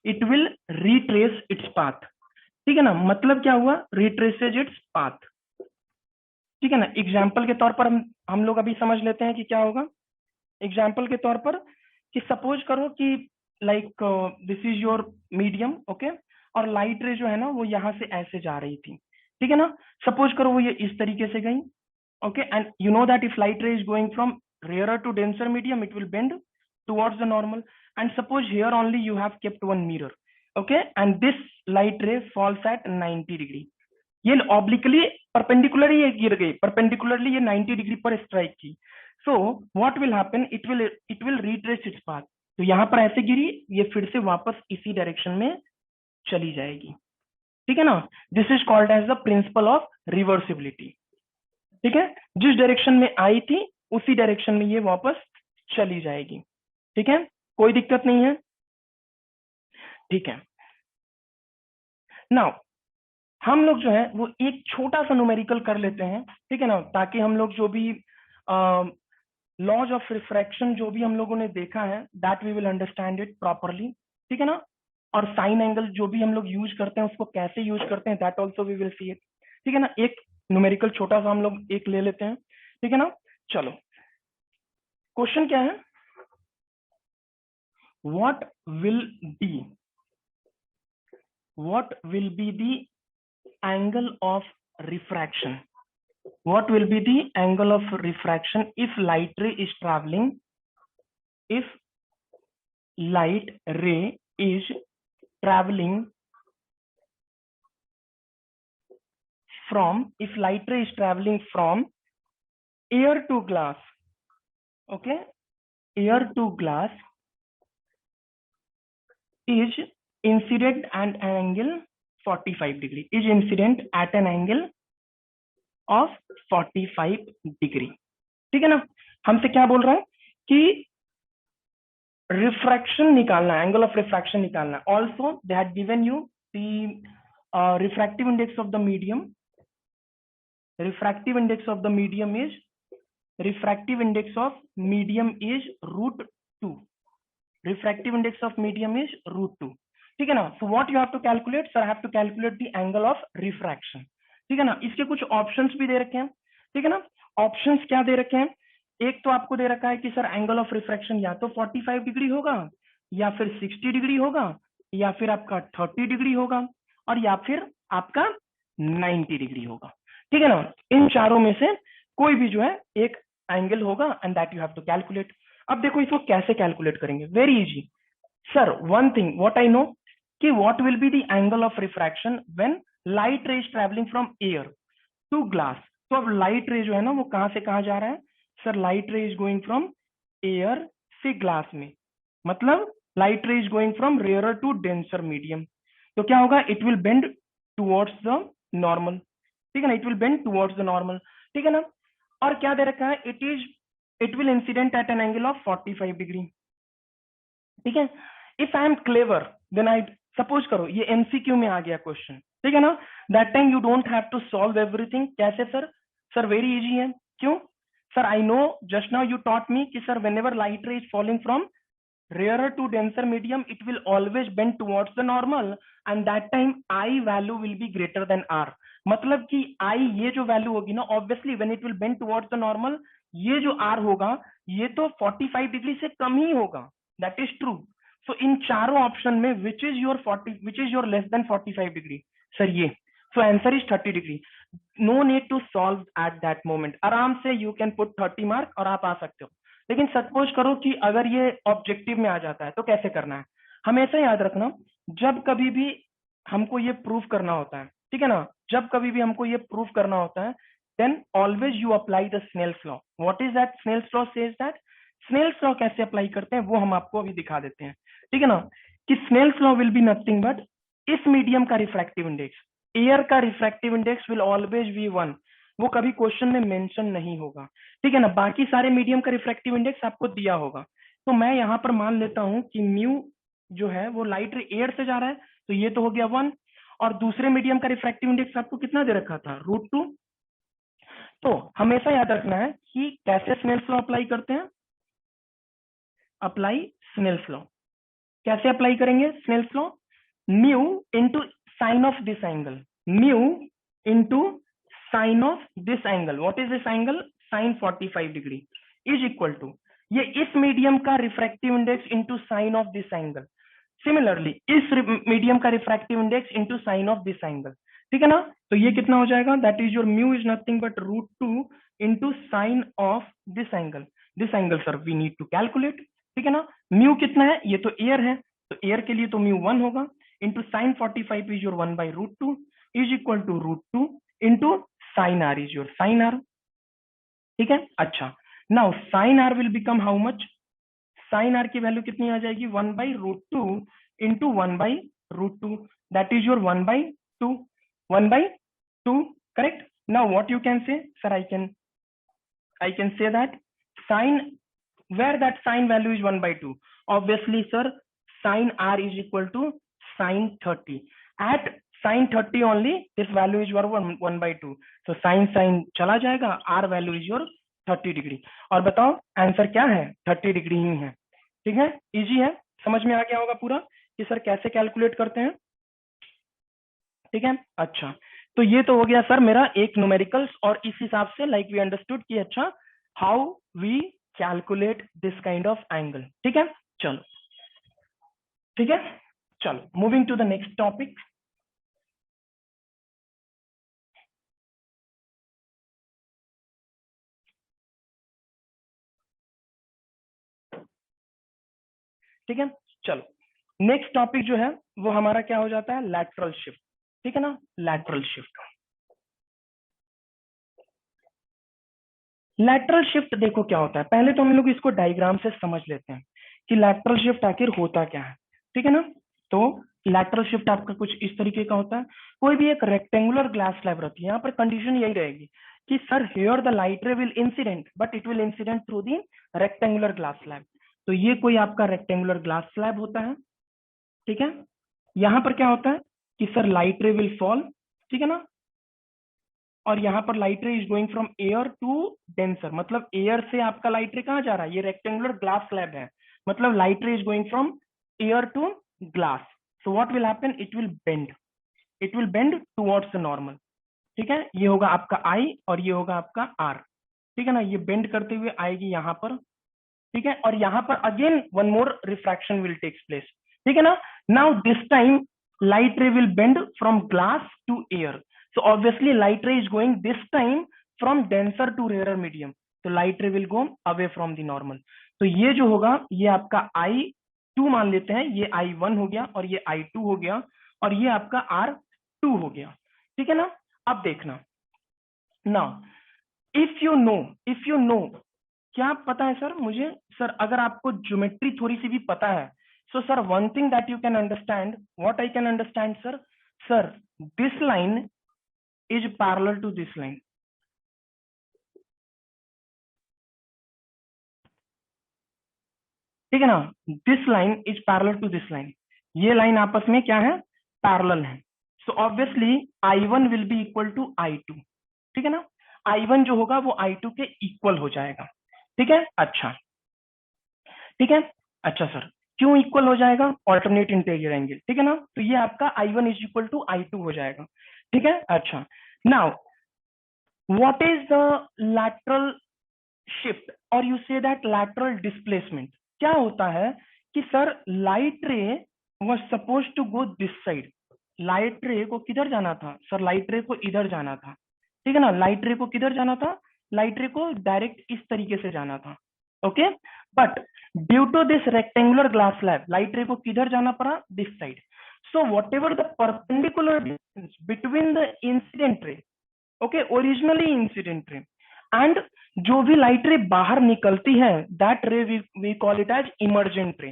it will retrace its path, ठीक है ना, मतलब क्या हुआ, रिट्रेसेज इट्स पाथ, ठीक है ना। एग्जाम्पल के तौर पर हम लोग अभी समझ लेते हैं कि क्या होगा। एग्जाम्पल के तौर पर कि सपोज करो कि like this is your medium, okay, और लाइट रे जो है ना वो यहाँ से ऐसे जा रही थी, ठीक है ना, सपोज करो वो ये इस तरीके से गई, okay, and you know that if light ray is going from rarer to denser medium it will bend towards the normal, and suppose here only you have kept one mirror, okay, and this light ray falls at 90 degree, ये obliquely perpendicularly ये गिर गई, perpendicularly ये 90 degree पर strike की, सो what will happen, it will retrace its path, तो यहाँ पर ऐसे गिरी, ये फिर से वापस इसी डायरेक्शन में चली जाएगी, ठीक है ना, this is called as the principle of reversibility, ठीक है, जिस डायरेक्शन में आई थी उसी डायरेक्शन में ये वापस चली जाएगी, ठीक है, कोई दिक्कत नहीं है, ठीक है। नाउ हम लोग जो है वो एक छोटा सा न्यूमेरिकल कर लेते हैं, ठीक है ना, ताकि हम लोग जो भी लॉज ऑफ रिफ्रैक्शन जो भी हम लोगों ने देखा है that we will understand it properly, ठीक है ना, और साइन एंगल जो भी हम लोग यूज करते हैं उसको कैसे यूज करते हैं that also we will see it, ठीक है ना। एक न्यूमेरिकल छोटा सा हम लोग एक ले लेते हैं, ठीक है ना। चलो, क्वेश्चन क्या है, what will be what will be the angle of refraction, what will be the angle of refraction if light ray is traveling, if light ray is traveling from, if light ray is traveling from air to glass, okay, air to glass is incident at an angle 45 degree, is incident at an angle of 45 degree. ठीक है ना, हमसे क्या बोल रहा है कि refraction निकालना है, एंगल ऑफ रिफ्रैक्शन निकालना है। Also they had given you the refractive index of the medium, refractive index of the medium is refractive index of medium is root 2, refractive index of medium is root 2। ठीक है ना, so what you have to calculate, sir, I have to calculate the angle of refraction। ठीक है ना, इसके कुछ options भी दे रखे हैं। ठीक है ना, ऑप्शंस क्या दे रखे हैं, एक तो आपको दे रखा है कि सर एंगल ऑफ रिफ्रैक्शन या तो 45 डिग्री होगा, या फिर 60 डिग्री होगा, या फिर आपका 30 डिग्री होगा, और या फिर आपका 90 डिग्री होगा। ठीक है ना, इन चारों में से कोई भी जो है एक एंगल होगा and that you have to calculate. अब देखो इसको कैसे कैलकुलेट करेंगे, very easy sir. One thing what I know कि what will be the angle of refraction when light ray is travelling from air to glass. तो अब light ray जो है ना वो कहां से कहां जा रहा है, sir light ray is going from air से ग्लास में, मतलब light ray is going from rarer to denser medium. तो क्या होगा, it will bend towards the normal. ठीक है ना, it will bend towards the normal. ठीक है ना, और क्या दे रखा है, it will incident at an angle of 45 degree. ठीक है, if I am clever then I, suppose करो ये एमसीक्यू में आ गया क्वेश्चन, ठीक है ना, that time you don't have to solve everything. कैसे सर, सर वेरी इजी है। क्यों sir, I know just now you taught me कि sir whenever light ray is falling from rarer to denser medium it will always bend towards the normal and that time I value will be greater than r। मतलब कि I ये जो value होगी ना, obviously when it will bend towards the normal, ये जो r होगा ये तो 45 डिग्री से कम ही होगा, that is true। so इन चारों ऑप्शन में which is your less than 45 degree, sir ये, so answer is 30 degree. no need to solve at that moment, आराम से you can put 30 मार्क और आप आ सकते हो। लेकिन सपोज करो कि अगर ये ऑब्जेक्टिव में आ जाता है तो कैसे करना है, हमेशा याद रखना, जब कभी भी हमको ये प्रूफ करना होता है, ठीक है ना, जब कभी भी हमको ये प्रूफ करना होता है then always you apply the Snell's law. What is that, Snell's law says that, Snell's law कैसे अप्लाई करते हैं वो हम आपको अभी दिखा देते हैं। ठीक है ना, कि Snell's law will be nothing but इस मीडियम का रिफ्रैक्टिव इंडेक्स, एयर का refractive index will always be 1, वो कभी क्वेश्चन में मेंशन नहीं होगा। ठीक है ना, बाकी सारे मीडियम का रिफ्रैक्टिव इंडेक्स आपको दिया होगा। तो मैं यहाँ पर मान लेता हूं कि म्यू जो है वो लाइट रे एयर से जा रहा है, तो ये तो हो गया 1, और दूसरे मीडियम का रिफ्रैक्टिव इंडेक्स आपको कितना दे रखा था, √2। तो हमेशा याद रखना है कि कैसे स्नेल्स लॉ अप्लाई करते हैं, अप्लाई स्नेल्स लॉ। कैसे अप्लाई करेंगे Snell's law, mu into sine of this angle, mu into sine of this angle, what is this angle, sine 45 degree, is equal to ये इस मीडियम का refractive index into sine of this angle, similarly इस medium का refractive index into sine of this angle. ठीक है ना, तो ये कितना हो जाएगा, that is your mu is nothing but √2 into sine of this angle sir we need to calculate. ठीक है ना, म्यू कितना है, ये तो एयर है, तो एयर के लिए तो म्यू 1 होगा, into sine 45 is your 1/√2 is equal to √2 into sine R is your sine R. ठीक है, अच्छा now sine R will become how much, sine R की वैल्यू कितनी आ जाएगी, 1/√2 into 1/√2, that is your 1/2, 1/2, correct. Now what you can say, sir I can say that sine, where that sine value is 1/2, obviously sir sine r is equal to sine 30, at sine 30 only this value is your 1/2, so sine चला जाएगा, r value is your 30 degree. और बताओ answer क्या है, 30 degree ही है। ठीक है, easy है, समझ में आ गया होगा पूरा कि सर कैसे कैलकुलेट करते हैं। ठीक है, अच्छा तो ये तो हो गया सर मेरा एक न्यूमेरिकल्स, और इस हिसाब से लाइक वी अंडरस्टूड कि अच्छा how we calculate this kind of angle. ठीक है, चलो ठीक है, चलो moving to the next topic. ठीक है, चलो नेक्स्ट टॉपिक जो है वो हमारा क्या हो जाता है, लैटरल शिफ्ट। ठीक है ना, लैटरल शिफ्ट, लैटरल शिफ्ट देखो क्या होता है, पहले तो हम लोग इसको डायग्राम से समझ लेते हैं कि लैटरल शिफ्ट आखिर होता क्या है। ठीक है ना, तो लैटरल शिफ्ट आपका कुछ इस तरीके का होता है। कोई भी एक रेक्टेंगुलर ग्लास स्लैब रहती है, यहाँ पर कंडीशन यही रहेगी कि sir here the light ray will incident but it will incident through the rectangular glass slab. तो ये कोई आपका रेक्टेंगुलर ग्लास स्लैब होता है, ठीक है। यहाँ पर क्या होता है कि sir light ray will fall, ठीक है ना, और यहाँ पर light ray is going from air to denser, मतलब एयर से आपका लाइट रे कहाँ जा रहा है, ये रेक्टेंगुलर ग्लास स्लैब है, मतलब light ray is going from air to glass. So what will happen, it will bend towards the normal, ठीक है। ये होगा आपका आई और ये होगा आपका आर, ठीक है ना, ये बेंड करते हुए आएगी यहाँ पर, ठीक है, और यहाँ पर again one more refraction will takes place, ठीक है ना। Now this time light ray will bend from glass to air, so obviously light ray is going this time from denser to rarer medium, so light ray will go away from the normal। तो ये जो होगा ये आपका I2 मान लेते हैं, ये I1 हो गया और ये I2 हो गया और ये आपका R2 हो गया, ठीक है ना। अब देखना ना, इफ यू नो, क्या पता है सर मुझे, सर अगर आपको ज्योमेट्री थोड़ी सी भी पता है, so sir one thing that you can understand, what I can understand sir this line is parallel to this line, ठीक है ना, this line is parallel to this line, ये लाइन आपस में क्या है, पैरेलल है। so obviously I1 will be equal to I2, ठीक है ना, I1 जो होगा वो I2 के इक्वल हो जाएगा, ठीक है। अच्छा, ठीक है, अच्छा सर क्यों इक्वल हो जाएगा, ऑल्टरनेट इंटीरियर एंगल, ठीक है ना, तो ये आपका I1 is equal to I2 हो जाएगा, ठीक है। अच्छा, now what is the lateral shift और you say that lateral displacement, क्या होता है कि sir light ray was suppose to go this side, light ray को किधर जाना था सर, लाइट रे को इधर जाना था, ठीक है ना, लाइट रे को किधर जाना था, लाइट रे को डायरेक्ट इस तरीके से जाना था, okay, but due to this rectangular glass slab light ray को किधर जाना पड़ा, this side. So whatever the perpendicular distance between the incident ray, okay, originally incident ray and जो भी लाइट रे बाहर निकलती है, that ray we call it as emergent ray.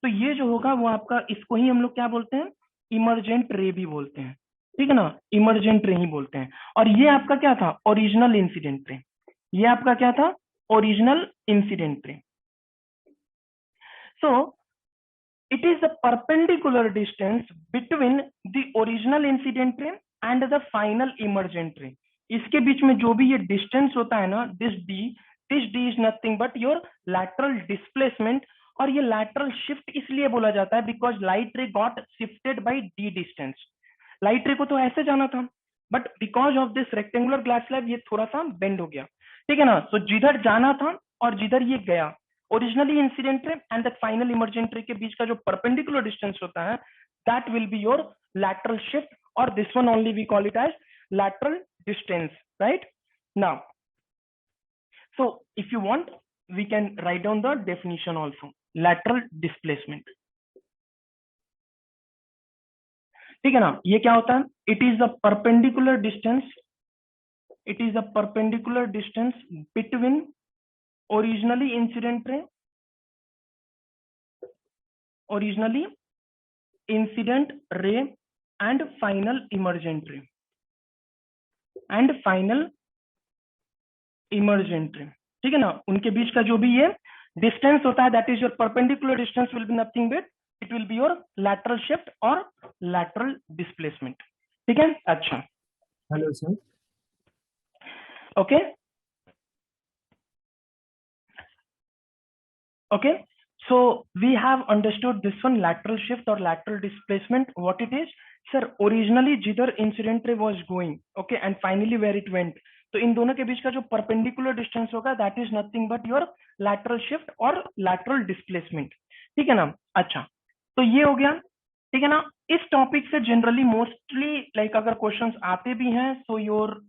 तो ये जो होगा वो आपका, इसको ही हम लोग क्या बोलते हैं, इमर्जेंट रे भी बोलते हैं, ठीक है ना, इमर्जेंट रे ही बोलते हैं। और ये आपका क्या था, ओरिजिनल इंसिडेंट रे, ये आपका क्या था, original incident ray. So it is the perpendicular distance between the original incident ray and the final emergent ray। इसके बीच में जो भी ये डिस्टेंस होता है ना, this D is nothing but your lateral displacement. और ये लैटरल शिफ्ट इसलिए बोला जाता है because light ray got shifted by D distance. Light ray को तो ऐसे जाना था but because of this rectangular glass slab ये थोड़ा सा बेंड हो गया, ठीक है ना। तो जिधर जाना था और जिधर ये गया, originally incident ray and the final emergent ray के बीच का जो परपेंडिकुलर डिस्टेंस होता है, that will be your lateral shift, और this one only we call it as lateral distance, right? Now, so if you want, we can write down the definition also, lateral displacement, ठीक है ना। ये क्या होता है, it is the perpendicular distance, it is the perpendicular distance between originally incident ray, originally incident ray and final emergent ray, and final emergent ray, ठीक है ना, उनके बीच का जो भी ये डिस्टेंस होता है, that is your perpendicular distance will be nothing but it will be your lateral shift और लैटरल डिस्प्लेसमेंट, ठीक है। अच्छा, hello sir. Okay okay, so we have understood this one, lateral shift or lateral displacement, what it is sir, originally जिधर incident ray was going, okay, and finally where it went, तो इन दोनों के बीच का जो परपेंडिकुलर डिस्टेंस होगा that is nothing but your lateral shift और lateral displacement, ठीक है ना। अच्छा, तो ये हो गया, ठीक है ना। इस टॉपिक से जनरली मोस्टली लाइक अगर क्वेश्चंस आते भी हैं so your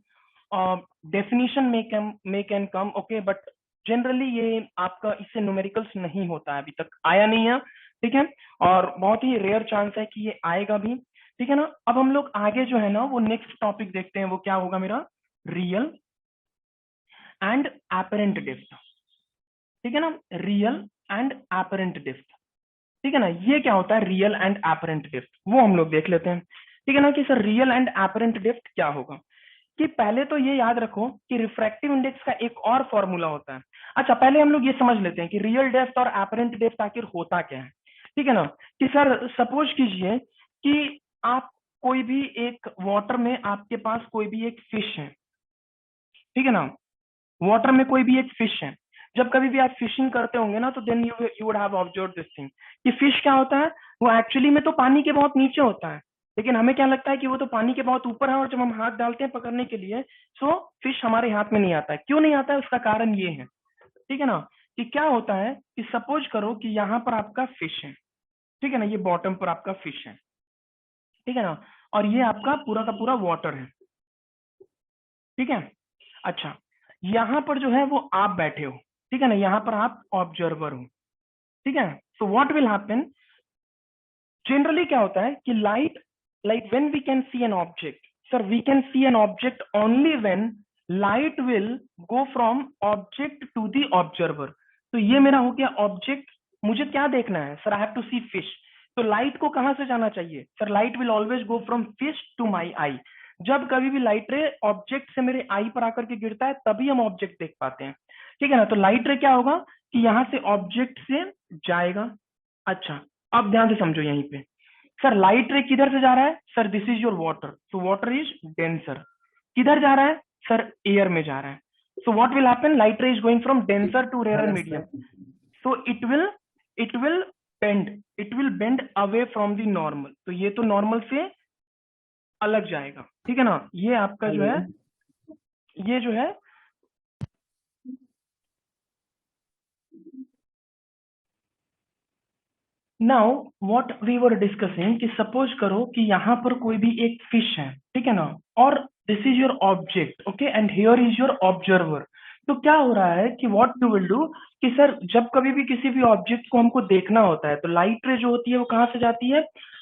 definition may can come, okay, but generally ये आपका इससे न्यूमेरिकल्स नहीं होता है, अभी तक आया नहीं है, ठीक है, और बहुत ही रेयर चांस है कि ये आएगा भी, ठीक है ना। अब हम लोग आगे जो है ना वो नेक्स्ट टॉपिक देखते हैं, वो क्या होगा मेरा, रियल एंड एपरेंट डेप्थ, ठीक है ना, रियल एंड एपरेंट डेप्थ। ठीक है ना। ये क्या होता है रियल एंड एपरेंट डेप्थ, वो हम लोग देख लेते हैं। ठीक है ना कि sir real and apparent depth क्या होगा। कि पहले तो ये याद रखो कि रिफ्रैक्टिव इंडेक्स का एक और फॉर्मूला होता है। अच्छा पहले हम लोग ये समझ लेते हैं कि रियल डेप्थ और एपरेंट डेप्थ आखिर होता क्या है। ठीक है ना कि सर सपोज कीजिए कि आप कोई भी एक वाटर में आपके पास कोई भी एक फिश है। ठीक है ना, वाटर में कोई भी एक फिश है। जब कभी भी आप फिशिंग करते होंगे ना तो then you would have observe this thing कि फिश क्या होता है, वो एक्चुअली में तो पानी के बहुत नीचे होता है, लेकिन हमें क्या लगता है कि वो तो पानी के बहुत ऊपर है, और जब हम हाथ डालते हैं पकड़ने के लिए सो फिश हमारे हाथ में नहीं आता है। क्यों नहीं आता है, उसका कारण ये है। ठीक है ना कि क्या होता है कि सपोज करो कि यहाँ पर आपका फिश है। ठीक है ना, ये बॉटम पर आपका फिश है। ठीक है ना, और ये आपका पूरा का पूरा वाटर है। ठीक है। अच्छा, यहाँ पर जो है वो आप बैठे हो। ठीक है ना, यहाँ पर आप ऑब्जर्वर हो। ठीक है। So what will happen, generally क्या होता है कि light, like when we can see an object, sir we can see an object only when light will go from object to the observer. तो ये मेरा हो गया ऑब्जेक्ट, मुझे क्या देखना है sir, I have to see fish. तो लाइट को कहां से जाना चाहिए sir, light will always go from fish to my eye. जब कभी भी लाइट रे ऑब्जेक्ट से मेरे आई पर आकर के गिरता है तभी हम ऑब्जेक्ट देख पाते हैं। ठीक है ना, तो लाइट रे क्या होगा कि यहां से ऑब्जेक्ट से जाएगा। अच्छा, अब ध्यान से समझो यहीं पे, सर लाइट रे किधर से जा रहा है sir, this is your water, तो वाटर इज डेंसर। किधर जा रहा है सर, एयर में जा रहा है। So what will happen, light ray is going from denser to rare medium. So it will bend, it will bend away from the normal, तो ये तो नॉर्मल से अलग जाएगा। ठीक है ना, ये आपका जो है, ये जो है now what we were discussing कि सपोज करो कि यहाँ पर कोई भी एक फिश है। ठीक है ना, और this is your object, okay, and here is your observer. तो क्या हो रहा है कि व्हाट यू विल डू कि सर जब कभी भी किसी भी ऑब्जेक्ट को हमको देखना होता है तो लाइट रे जो होती है वो कहाँ से जाती है,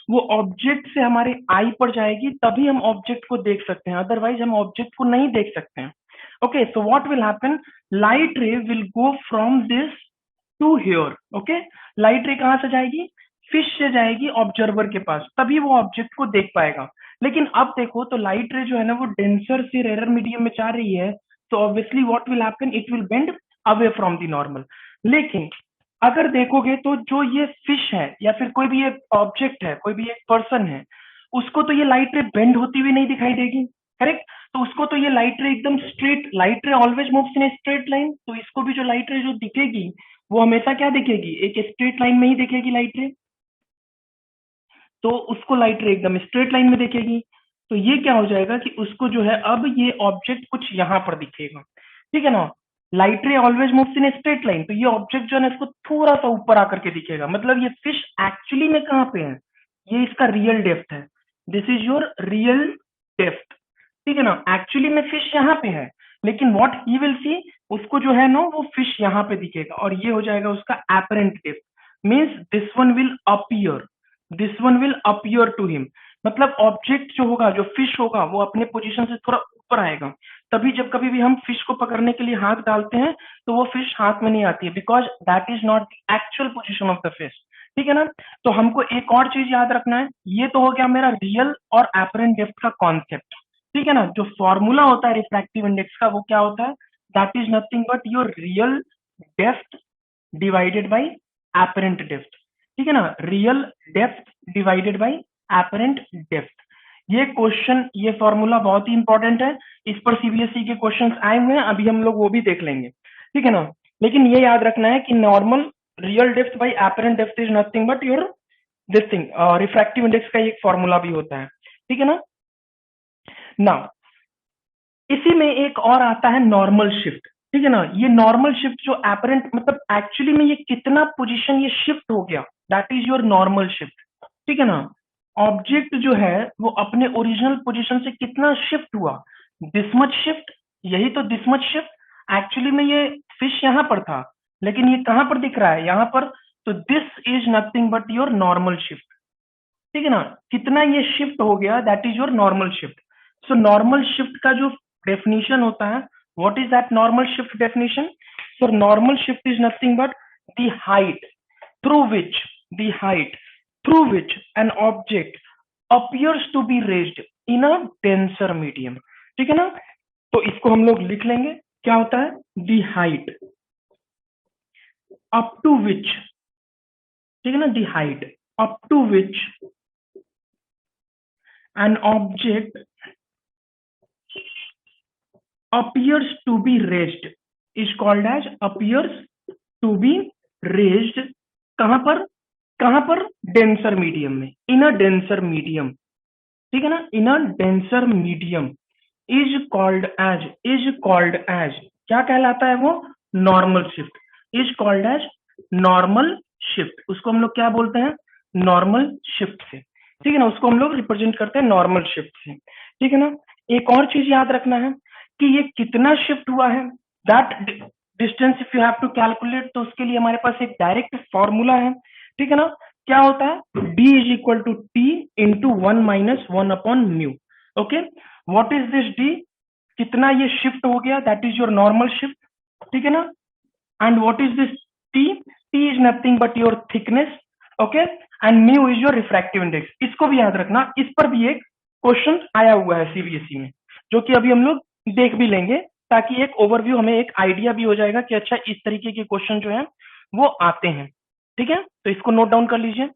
वो ऑब्जेक्ट से हमारे आई पर जाएगी, तभी हम ऑब्जेक्ट को देख सकते हैं, अदरवाइज हम ऑब्जेक्ट को नहीं देख सकते हैं। Okay, so what will happen, light ray will go from this to here. Okay, light ray कहां से जाएगी, फिश से जाएगी ऑब्जर्वर के पास, तभी वो ऑब्जेक्ट को देख पाएगा। लेकिन अब देखो तो लाइट रे जो है ना वो डेंसर से रेयर मीडियम में जा रही है, तो obviously what will happen, it will bend away from the normal. लेकिन अगर देखोगे तो जो ये फिश है या फिर कोई भी एक ऑब्जेक्ट है, कोई भी एक पर्सन है, उसको तो ये लाइट रे बेंड होती हुई नहीं दिखाई देगी, करेक्ट। तो उसको तो ये लाइट रे एकदम स्ट्रेट, लाइट रे always moves in a straight line, तो इसको भी जो लाइट रे जो दिखेगी वो हमेशा क्या दिखेगी, एक स्ट्रेट लाइन में ही दिखेगी लाइट रे। तो उसको लाइट रे एकदम स्ट्रेट लाइन में दिखेगी। तो ये क्या हो जाएगा कि उसको जो है अब ये ऑब्जेक्ट कुछ यहाँ पर दिखेगा। ठीक है ना, लाइट रे always moves in straight line, तो ये ऑब्जेक्ट जो है ना इसको थोड़ा सा ऊपर आकर के दिखेगा, मतलब ये फिश एक्चुअली में कहाँ पे है, ये इसका रियल डेप्थ है। This is your real depth. ठीक है ना, एक्चुअली में फिश यहाँ पे है, लेकिन व्हाट ही विल सी, उसको जो है ना वो फिश यहाँ पे दिखेगा, और ये हो जाएगा उसका apparent depth. Means this one will appear, this one will appear to him, मतलब ऑब्जेक्ट जो होगा, जो फिश होगा, वो अपने पोजीशन से थोड़ा ऊपर आएगा। तभी जब कभी भी हम फिश को पकड़ने के लिए हाथ डालते हैं तो वो फिश हाथ में नहीं आती है, because that is not the actual position of the fish. ठीक है ना, तो हमको एक और चीज याद रखना है, ये तो हो गया मेरा रियल और एपरेंट डेप्थ का कॉन्सेप्ट। ठीक है ना, जो फॉर्मूला होता है रिफ्रैक्टिव इंडेक्स का वो क्या होता है, that is nothing but your real depth divided by apparent depth. ठीक है ना, real depth divided by apparent depth. ये क्वेश्चन, ये फॉर्मूला बहुत ही इंपॉर्टेंट है, इस पर सीबीएसई के क्वेश्चंस आए हुए हैं, अभी हम लोग वो भी देख लेंगे। ठीक है ना, लेकिन ये याद रखना है कि normal real depth by apparent depth is nothing but your this thing, refractive index का एक फॉर्मूला भी होता है। ठीक है ना, नाउ इसी में एक और आता है नॉर्मल शिफ्ट। ठीक है ना, ये नॉर्मल शिफ्ट जो एपरेंट, मतलब एक्चुअली में ये कितना पोजीशन ये शिफ्ट हो गया, that is your normal shift. ठीक है ना, ऑब्जेक्ट जो है वो अपने ओरिजिनल पोजीशन से कितना शिफ्ट हुआ, दिस मच शिफ्ट, यही तो दिस मच शिफ्ट। एक्चुअली में ये फिश यहाँ पर था, लेकिन ये कहां पर दिख रहा है, यहाँ पर, तो this is nothing but your normal shift. ठीक है ना, कितना ये शिफ्ट हो गया, that is your normal shift. So normal shift का जो डेफिनेशन होता है, what is that normal shift definition, so normal shift is nothing but the height through which the height through which an object appears to be raised in a denser medium। ठीक है ना, तो इसको हम लोग लिख लेंगे, क्या होता है, the height up to which, ठीक है ना, the height up to which an object appears to be raised is called as appears to be raised। कहां पर डेंसर मीडियम में, इन अ डेंसर मीडियम, ठीक है ना, in a denser medium is called as क्या कहलाता है वो, normal shift, is called as normal shift. उसको हम लोग क्या बोलते हैं, नॉर्मल शिफ्ट से, ठीक है ना, उसको हम लोग रिप्रेजेंट करते हैं नॉर्मल शिफ्ट से। ठीक है ना, एक और चीज याद रखना है कि ये कितना शिफ्ट हुआ है, that distance if you have to calculate, तो उसके लिए हमारे पास एक डायरेक्ट फॉर्मूला है। ठीक है ना, क्या होता है, d is equal to t into 1 - 1/μ। Okay, what is this d, कितना ये शिफ्ट हो गया, that is your normal shift. ठीक है ना, and what is this t, t is nothing but your thickness. Okay, and mu is your refractive index. इसको भी याद रखना, इस पर भी एक क्वेश्चन आया हुआ है सीबीएसई में, जो कि अभी हम लोग देख भी लेंगे, ताकि एक ओवरव्यू, हमें एक आइडिया भी हो जाएगा कि अच्छा इस तरीके के क्वेश्चन जो है वो आते हैं। ठीक है, तो इसको नोट डाउन कर लीजिए।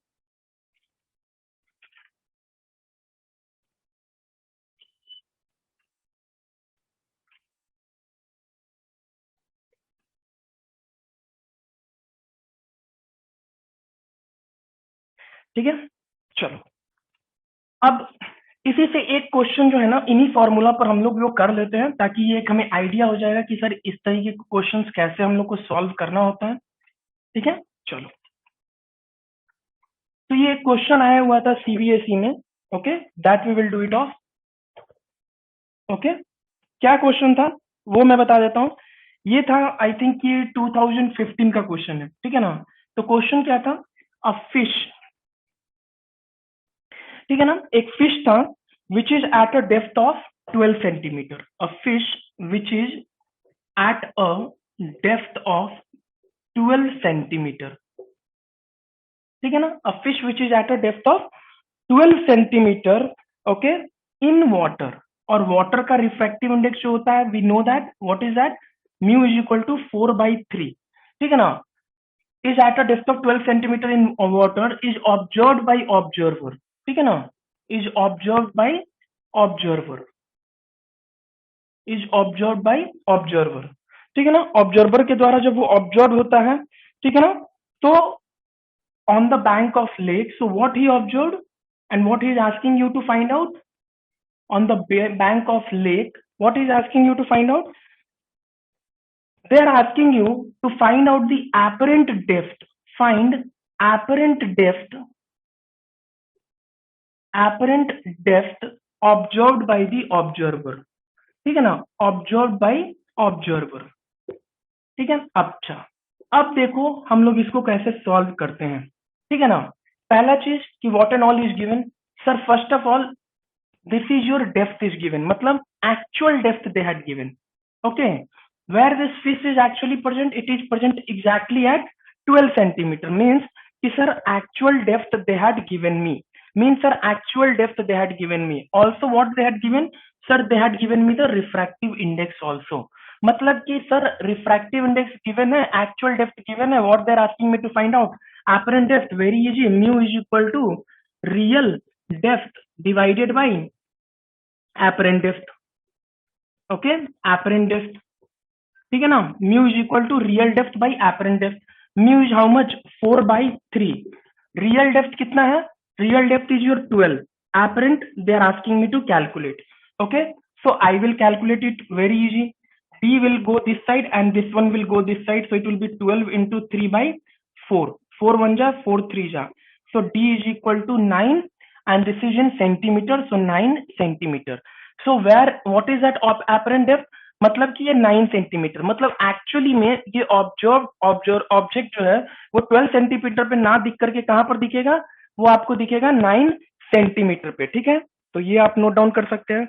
ठीक है, चलो अब इसी से एक क्वेश्चन जो है ना, इन्हीं फॉर्मूला पर हम लोग वो कर लेते हैं, ताकि ये एक हमें आइडिया हो जाएगा कि सर इस तरीके के क्वेश्चंस कैसे हम लोग को सॉल्व करना होता है। ठीक है, चलो, तो ये क्वेश्चन आया हुआ था सीबीएसई में। Okay, that we will do it off. Okay, क्या क्वेश्चन था वो मैं बता देता हूँ। ये था, आई थिंक ये 2015 का क्वेश्चन है। ठीक है ना, तो क्वेश्चन क्या था, अ फिश, ठीक है ना, एक फिश था which is at a depth of 12 centimetre, a fish which is at a depth of 12 centimetre. ठीक है ना, a fish which is at a depth of 12 centimetre. Okay, in water, और water का रिफ्रैक्टिव इंडेक्स जो होता है, we know that, what is that, mu is equal to 4/3। ठीक है ना, is at a depth of 12 centimeter in water is observed by observer। ठीक है ना, is observed by observer, is observed by observer। ठीक है ना, ऑब्जर्वर के द्वारा जब वो ऑब्जर्व होता है, ठीक है ना, तो on the bank of lake, so what he observed and what he is asking you to find out, on the bank of lake, what is asking you to find out, they are asking you to find out the apparent depth, find apparent depth, apparent depth observed by the observer। ठीक है ना, observed by observer। ठीक है, अच्छा, अब देखो हम लोग इसको कैसे सॉल्व करते हैं। ठीक है ना, पहला चीज कि what and all is given. Sir first of all this is your depth is given, मतलब actual depth they had given. Okay, where this fish is actually present, it is present exactly at 12 centimetre, means कि sir actual depth they had given me, means sir actual depth they had given me, also what they had given, sir they had given me the refractive index also। मतलब कि sir refractive index given है, actual depth given है, what they are asking me to find out, apparent depth, very easy, mu is equal to real depth divided by apparent depth. Okay, apparent depth, ठीक है ना, mu is equal to real depth by apparent depth. Mu is how much, 4/3। Real depth कितना है, real depth is your 12, apparent they are asking me to calculate। okay, so I will calculate it very easy, d will go this side and this one will go this side, so it will be 12 into 3/4, 4 1 ja 4 3 ja, so d is equal to 9 and this is in centimeter, so 9 centimeter। so where, what is that apparent depth, मतलब कि ये 9 centimetre, मतलब actually में ये object जो है वो 12 centimetre पे ना दिख करके कहां पर दिखेगा, वो आपको दिखेगा 9 सेंटीमीटर पे। ठीक है, तो ये आप नोट डाउन कर सकते हैं।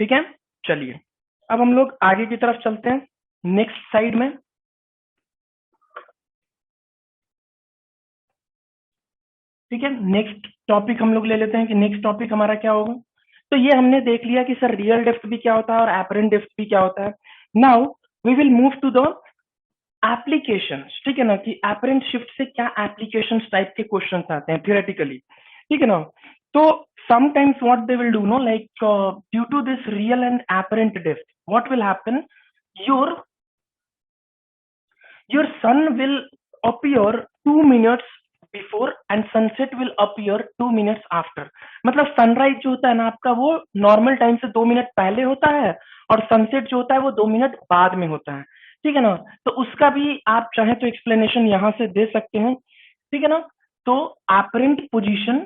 ठीक है, चलिए अब हम लोग आगे की तरफ चलते हैं नेक्स्ट साइड में। ठीक है, नेक्स्ट टॉपिक हम लोग ले लेते हैं कि नेक्स्ट टॉपिक हमारा क्या होगा। तो ये हमने देख लिया कि सर रियल डेप्थ भी क्या होता है और एपरेंट डेप्थ भी क्या होता है। Now we will move to the applications. ठीक है ना, कि एपरेंट शिफ्ट से क्या एप्लीकेशंस टाइप के क्वेश्चंस आते हैं थियोरेटिकली। ठीक है ना, तो sometimes what they will do, no, like due to this real and apparent depth, what will happen, your your sun will appear 2 minutes before and sunset will appear 2 minutes after। मतलब sunrise जो होता है ना आपका, वो normal time से 2 minute पहले होता है और सनसेट जो होता है वो 2 मिनट बाद में होता है। ठीक है ना, तो उसका भी आप चाहे तो एक्सप्लेनेशन यहां से दे सकते हैं। ठीक है ना, तो apparent position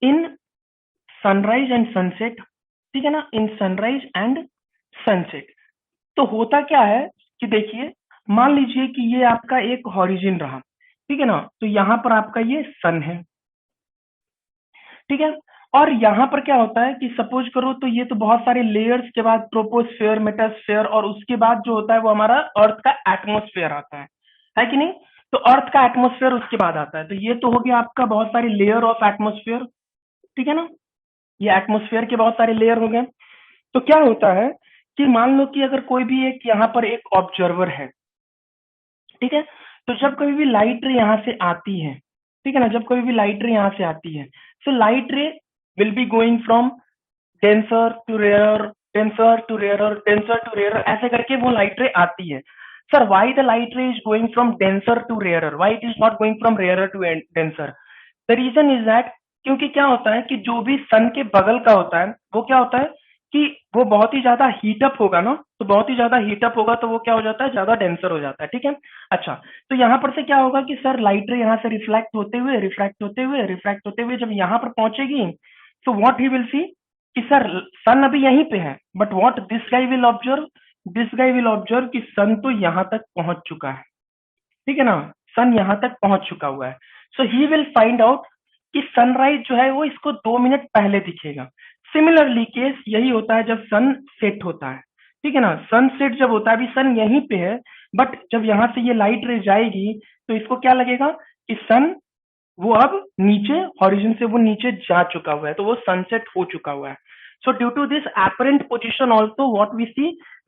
in sunrise and sunset. ठीक है ना, इन सनराइज एंड सनसेट। तो होता क्या है कि देखिए, मान लीजिए कि ये आपका एक हॉरिजन रहा। ठीक है ना, तो यहाँ पर आपका ये सन है। ठीक है, और यहाँ पर क्या होता है कि सपोज करो तो ये तो बहुत सारे लेयर्स के बाद ट्रोपोस्फेयर, मेटास्फेयर, और उसके बाद जो होता है वो हमारा अर्थ का एटमोस्फेयर आता है कि नहीं। तो अर्थ का एटमोस्फेयर उसके बाद आता है। तो ये तो हो गया आपका बहुत सारे लेयर ऑफ एटमोस्फेयर। ठीक है ना, ये एटमोस्फेयर के बहुत सारे लेयर हो गए। तो क्या होता है कि मान लो कि अगर कोई भी एक यहाँ पर एक ऑब्जर्वर है। ठीक है, तो जब कभी भी लाइट रे यहाँ से आती है, ठीक है ना, जब कभी भी लाइट रे यहाँ से आती है, so light ray will be going from denser to rare, denser to rare, denser to rare, ऐसे करके वो लाइट रे आती है। Sir why the light ray is going from denser to rare, why it is not going from rare to denser? The reason is that, क्योंकि क्या होता है कि जो भी सन के बगल का होता है वो क्या होता है कि वो बहुत ही ज्यादा हीटअप होगा ना, तो बहुत ही ज्यादा हीटअप होगा तो वो क्या हो जाता है, ज्यादा डेंसर हो जाता है। ठीक है, अच्छा, तो यहाँ पर से क्या होगा कि सर लाइट रे यहाँ से रिफ्लेक्ट होते हुए, रिफ्रैक्ट होते हुए, रिफ्रैक्ट होते हुए जब यहाँ पर पहुंचेगी, तो व्हाट ही विल सी कि सर सन अभी यहीं पे है, but what this guy will observe, this guy will observe कि सन तो यहाँ तक पहुंच चुका है। ठीक है ना, सन यहाँ तक पहुंच चुका हुआ है। सो ही विल फाइंड आउट कि सनराइज जो है वो इसको 2 मिनट पहले दिखेगा। सिमिलरली केस यही होता है जब सन सेट होता है। ठीक है ना, सन सेट जब होता है, अभी सन यहीं पे है, बट जब यहाँ से ये लाइट रे जाएगी तो इसको क्या लगेगा कि सन वो अब नीचे हॉरिजन से वो नीचे जा चुका हुआ है, तो वो सनसेट हो चुका हुआ है। So due to this apparent position also what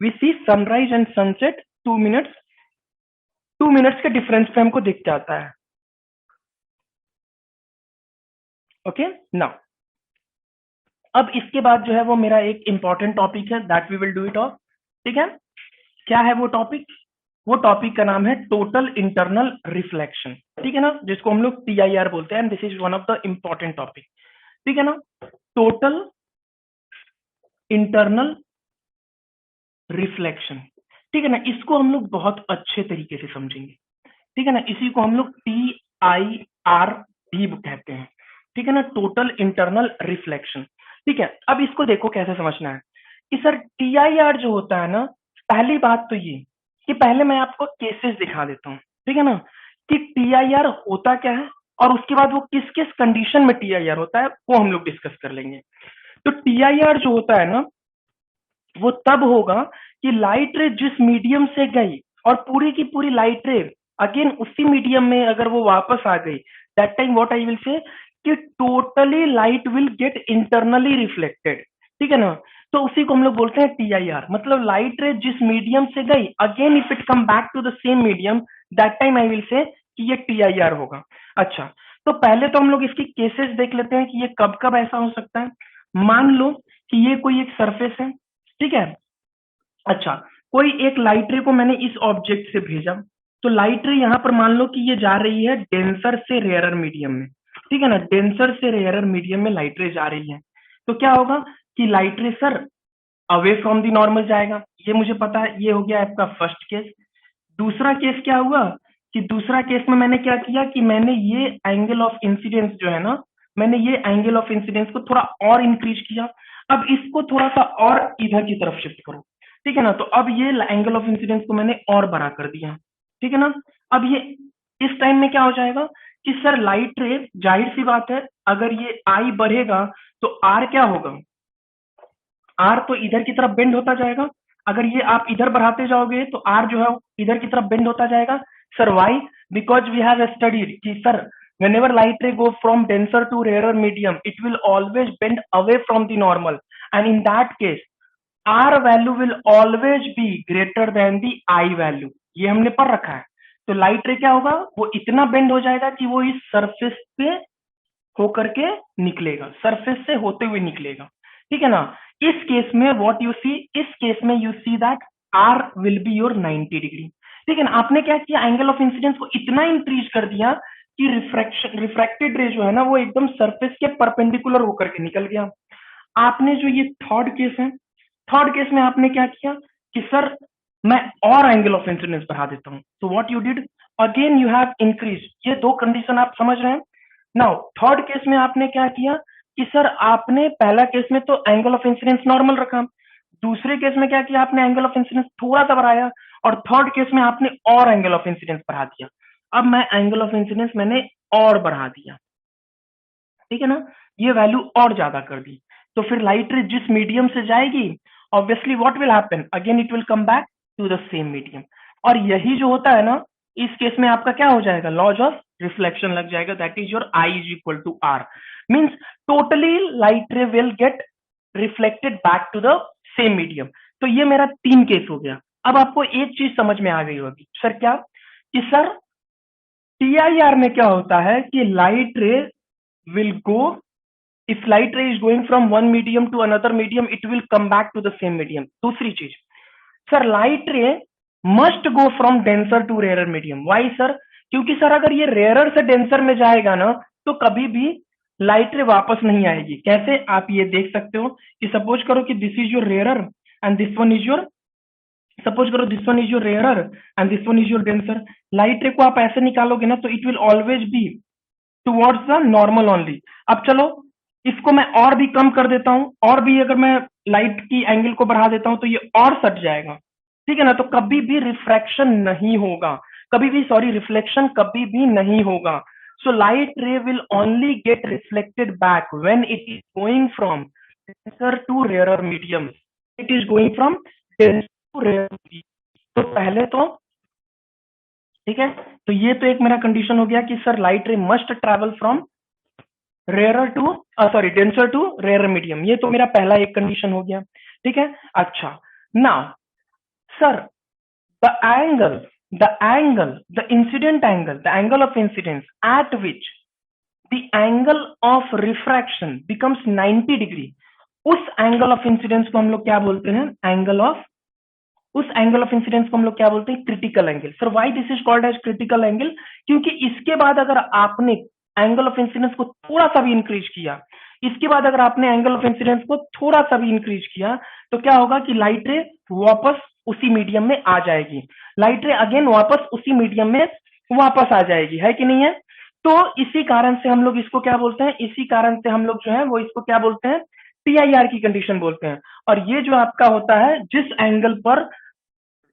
we see sunrise and sunset 2 minutes, 2 minutes के डिफरेंस पे हमको दिख जाता है। ओके, नाउ अब इसके बाद जो है वो मेरा एक इंपॉर्टेंट टॉपिक है, that we will do it off. ठीक है, क्या है वो टॉपिक? वो टॉपिक का नाम है टोटल इंटरनल रिफ्लेक्शन। ठीक है ना, जिसको हम लोग TIR बोलते हैं, and this is one of the important topic. ठीक है ना, टोटल इंटरनल रिफ्लेक्शन। ठीक है ना, इसको हम लोग बहुत अच्छे तरीके से समझेंगे। ठीक है ना, इसी को हम लोग TIR भी कहते हैं। ठीक है ना, टोटल इंटरनल रिफ्लेक्शन। ठीक है, अब इसको देखो कैसे समझना है कि सर TIR जो होता है ना, पहली बात तो ये कि पहले मैं आपको केसेस दिखा देता हूँ। ठीक है ना, कि TIR होता क्या है और उसके बाद वो किस किस कंडीशन में TIR होता है वो हम लोग डिस्कस कर लेंगे। तो TIR जो होता है ना, वो तब होगा कि लाइट रे जिस मीडियम से गई और पूरी की पूरी लाइट रे अगेन उसी मीडियम में अगर वो वापस आ गई, that time what I will say कि totally light will get internally reflected. ठीक है ना, तो उसी को हम लोग बोलते हैं TIR। मतलब लाइट रे जिस मीडियम से गई, again if it come back to the same medium, that time I will say कि ये TIR होगा। अच्छा, तो पहले तो हम लोग इसकी केसेस देख लेते हैं कि ये कब कब ऐसा हो सकता है। मान लो कि ये कोई एक सरफेस है। ठीक है, अच्छा, कोई एक लाइट रे को मैंने इस ऑब्जेक्ट से भेजा, तो लाइट रे यहाँ पर मान लो कि ये जा रही है डेंसर से रेयरर मीडियम में। ठीक है ना, डेंसर से रेयरर मीडियम में लाइट रे जा रही है, तो क्या होगा कि लाइट रे sir away from the normal जाएगा, ये मुझे पता है। ये हो गया आपका फर्स्ट केस। दूसरा केस क्या हुआ कि दूसरा केस में मैंने क्या किया कि मैंने ये एंगल ऑफ इंसिडेंस जो है ना, मैंने ये एंगल ऑफ इंसिडेंस को थोड़ा और इंक्रीज किया। अब इसको थोड़ा सा और इधर की तरफ शिफ्ट करो। ठीक है ना, तो अब ये एंगल ऑफ इंसिडेंस को मैंने और बड़ा कर दिया। ठीक है ना, अब ये इस टाइम में क्या हो जाएगा कि सर लाइट रे, जाहिर सी बात है अगर ये आई बढ़ेगा तो आर क्या होगा, आर तो इधर की तरफ बेंड होता जाएगा। अगर ये आप इधर बढ़ाते जाओगे तो आर जो है इधर की तरफ बेंड होता जाएगा। Sir why, because we have studied कि sir whenever light ray go from denser to rarer medium it will always bend away from the normal, and in that case R value will always be greater than the I value। ये हमने पढ़ रखा है। तो light रे क्या होगा, वो इतना बेंड हो जाएगा कि वो इस सरफेस पे होकर के निकलेगा, सरफेस से होते हुए निकलेगा, ठीक है ना। इस केस में व्हाट यू सी, इस केस में you see that R will be your 90 degree, ठीक है ना। आपने क्या किया, एंगल ऑफ इंसिडेंस को इतना इंक्रीज कर दिया कि रिफ्रैक्टेड रे जो है ना वो एकदम सरफेस के परपेंडिकुलर होकर के निकल गया। आपने जो ये थर्ड केस है, थर्ड केस में आपने क्या किया कि सर मैं और एंगल ऑफ इंसिडेंस बढ़ा देता हूं। तो what you did, again you have increase. ये दो कंडीशन आप समझ रहे हैं। नाउ थर्ड केस में आपने क्या किया कि सर आपने पहला केस में तो एंगल ऑफ इंसिडेंस नॉर्मल रखा, दूसरे केस में क्या किया आपने एंगल ऑफ इंसिडेंस थोड़ा सा बढ़ाया, और थर्ड केस में आपने और एंगल ऑफ इंसिडेंस बढ़ा दिया। अब मैं एंगल ऑफ इंसिडेंस मैंने और बढ़ा दिया, ठीक है ना, ये वैल्यू और ज्यादा कर दी। तो फिर लाइट रे जिस मीडियम से जाएगी obviously what will happen, again it will come back to the same medium. और यही जो होता है ना, इस केस में आपका क्या हो जाएगा, लॉज ऑफ रिफ्लेक्शन लग जाएगा, that is your I is equal to R, means totally light ray will get reflected back to the same medium. तो ये मेरा 3 केस हो गया। अब आपको एक चीज समझ में आ गई होगी, सर क्या, कि सर टीआईआर में क्या होता है कि लाइट रे will go, if light ray is going from one medium to another medium it will come back to the same medium। दूसरी चीज, sir light ray must go from denser to rare medium. Why sir, क्योंकि sir अगर ये rare से denser में जाएगा ना तो कभी भी लाइट रे वापस नहीं आएगी। कैसे, आप ये देख सकते हो कि सपोज करो कि this is your rare and this one is your, suppose करो this one is your rare and this one is your denser. Light ray को आप ऐसे निकालोगे ना तो it will always be towards the normal only. अब चलो इसको मैं और भी कम कर देता हूं, और भी अगर मैं लाइट की एंगल को बढ़ा देता हूं तो ये और सट जाएगा, ठीक है ना। तो कभी भी रिफ्रैक्शन नहीं होगा, कभी भी सॉरी रिफ्लेक्शन कभी भी नहीं होगा। So light ray will only get reflected back when it is going from denser to rare medium, it is going from denser to rare. तो पहले तो ठीक है, तो ये तो एक मेरा कंडीशन हो गया कि sir light ray must travel from rare to sorry denser to rare medium. ये तो मेरा पहला एक कंडीशन हो गया, ठीक है। अच्छा, now sir the angle, the incident angle, the angle of incidence at which the angle of refraction becomes 90 degree, उस एंगल ऑफ इंसिडेंस को हम लोग क्या बोलते हैं, एंगल ऑफ, उस एंगल ऑफ इंसिडेंस को हम लोग क्या बोलते हैं, critical angle. Sir why this is called as critical angle, क्योंकि इसके बाद अगर आपने एंगल ऑफ इंसिडेंस को थोड़ा सा भी इंक्रीज किया, इसके बाद अगर आपने एंगल ऑफ इंसिडेंस को थोड़ा सा भी इंक्रीज किया तो क्या होगा कि लाइट रे वापस उसी मीडियम में आ जाएगी, लाइट रे अगेन वापस उसी मीडियम में वापस आ जाएगी, है कि नहीं है। तो इसी कारण से हम लोग इसको क्या बोलते हैं, इसी कारण से हम लोग जो है वो इसको क्या बोलते हैं, टीआईआर की कंडीशन बोलते हैं। और ये जो आपका होता है जिस एंगल पर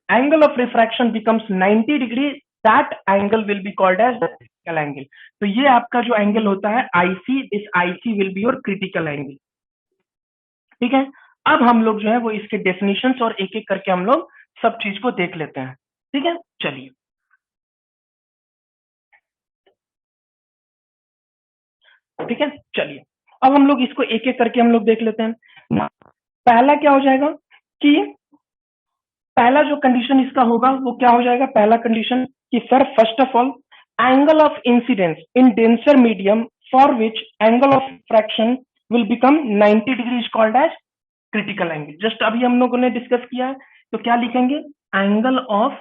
angle of refraction becomes 90 degree, that angle will be called as the critical angle। तो ये आपका जो एंगल होता है IC, this IC will be your critical angle, ठीक है। अब हम लोग जो है वो इसके डेफिनेशंस और एक एक करके हम लोग सब चीज को देख लेते हैं, ठीक है। चलिए, ठीक है, चलिए अब हम लोग इसको एक एक करके हम लोग देख लेते हैं। पहला क्या हो जाएगा कि पहला जो कंडीशन इसका होगा वो क्या हो जाएगा, पहला कंडीशन कि sir first of all angle of incidence in denser medium for which angle of fraction will become 90 degree is called as critical angle. Just अभी हम लोगों ने डिस्कस किया है, तो क्या लिखेंगे, एंगल ऑफ,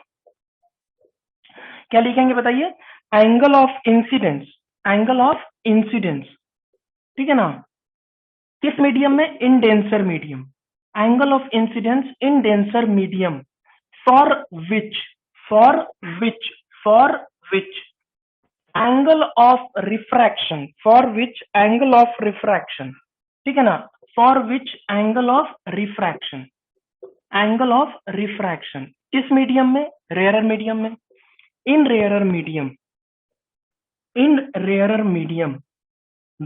क्या लिखेंगे बताइए, angle of incidence, angle of incidence, ठीक है ना, किस मीडियम में, in denser medium, angle of incidence in denser medium for which, for which, for which angle of refraction, for which angle of refraction, ठीक है ना, for which angle of refraction, angle of refraction किस medium में, rare medium में, in rare medium in rarer medium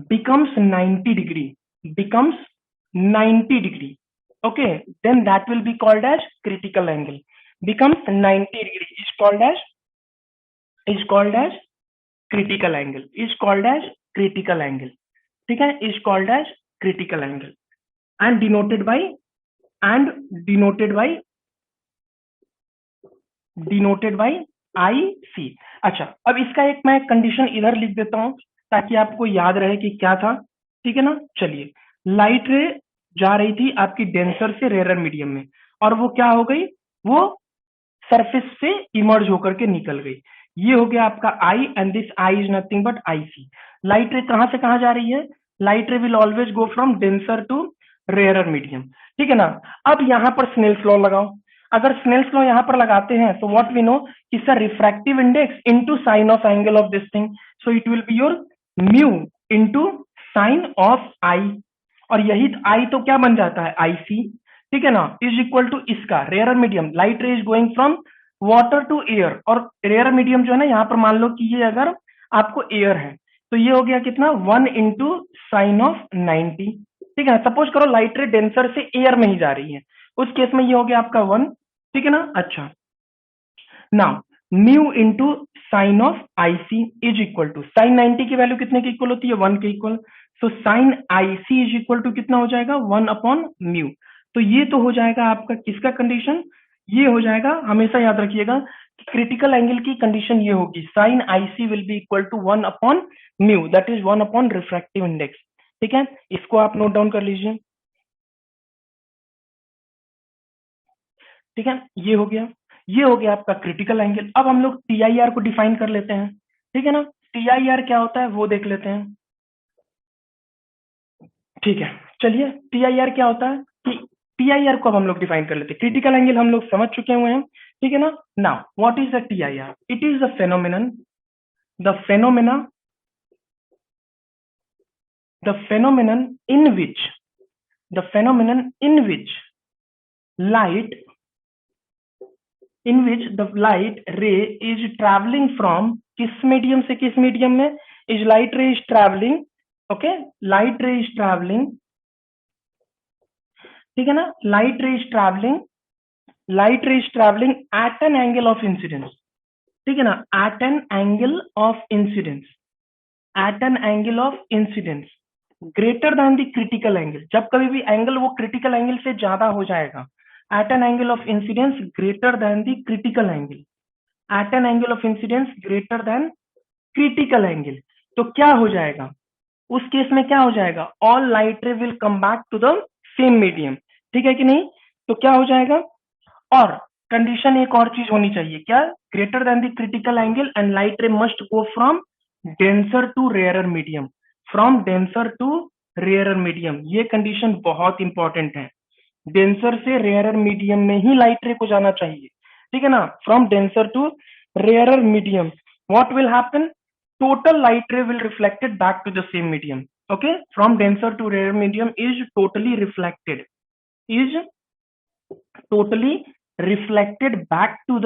becomes 90 degree, becomes 90 degree, okay, then that will be called as critical angle. Becomes 90 degree is called as critical angle, is called as critical angle. ठीक है, is called as critical angle and denoted by IC. अच्छा, अब इसका एक मैं condition इधर लिख देता हूं ताकि आपको याद रहे कि क्या था, ठीक है ना। चलिए, लाइट रे जा रही थी आपकी डेंसर से रेयर मीडियम में, और वो क्या हो गई, वो सरफेस से इमर्ज होकर के निकल गई। ये हो गया आपका i, and this i is nothing but IC। Light ray कहां से कहां जा रही है, light ray will always go from denser to rare medium, ठीक है ना। अब यहां पर स्नेल्स लॉ लगाओ। अगर स्नेल्स लॉ यहां पर लगाते हैं तो व्हाट वी नो कि sir refractive index into sine of angle of this thing, so it will be your mu into sine of i, और यही आई तो क्या बन जाता है IC, ठीक है ना, इज इक्वल टू इसका rare medium, light ray is going from water to air, और रेयर मीडियम जो है ना यहाँ पर मान लो कि ये अगर आपको एयर है तो ये हो गया कितना 1 इंटू साइन ऑफ 90, ठीक है। सपोज करो लाइट रे डेंसर से एयर में ही जा रही है, उस केस में ये हो गया आपका 1, ठीक है ना। अच्छा, now mu into sine of IC is equal to sine 90 की वैल्यू कितने की इक्वल होती है, 1 के equal, so sine IC is equal to कितना हो जाएगा 1 अपॉन म्यू। तो ये तो हो जाएगा आपका किसका कंडीशन, ये हो जाएगा, हमेशा याद रखिएगा क्रिटिकल एंगल की कंडीशन ये होगी, sine IC will be equal to 1 upon mu, that is 1 upon refractive index, ठीक है। इसको आप नोट डाउन कर लीजिए, ठीक है। ये हो गया आपका क्रिटिकल एंगल। अब हम लोग TIR को डिफाइन कर लेते हैं, ठीक है ना। TIR क्या होता है वो देख लेते हैं, ठीक है। चलिए, TIR क्या होता है कि TIR को अब हम लोग डिफाइन कर लेते हैं। क्रिटिकल एंगल हम लोग समझ चुके हुए हैं, ठीक है ना। Now what is the TIR, it is the phenomenon, the phenomena the phenomenon in which the phenomenon in which light in which the light ray is traveling from किस मीडियम से किस मीडियम में, is light ray is traveling, okay, light ray is traveling, ठीक है ना, light ray is traveling at an angle of incidence, ठीक है ना, at an angle of incidence greater than the critical angle. जब कभी भी एंगल वो क्रिटिकल एंगल से ज्यादा हो जाएगा, at an angle of incidence greater than the critical angle, at an angle of incidence greater than critical angle, तो क्या हो जाएगा, उस केस में क्या हो जाएगा, all light ray will come back to the same medium, ठीक है कि नहीं। तो क्या हो जाएगा, और कंडीशन एक और चीज होनी चाहिए, क्या, greater than the critical angle and light ray must go from denser to rare medium, from denser to rare medium, ये कंडीशन बहुत इंपॉर्टेंट है। डेंसर से रेयर मीडियम में ही लाइट रे को जाना चाहिए, ठीक है ना, from denser to rare medium, what will happen, total light ray will reflected back to the same medium, okay, from denser to rarer medium is totally reflected back to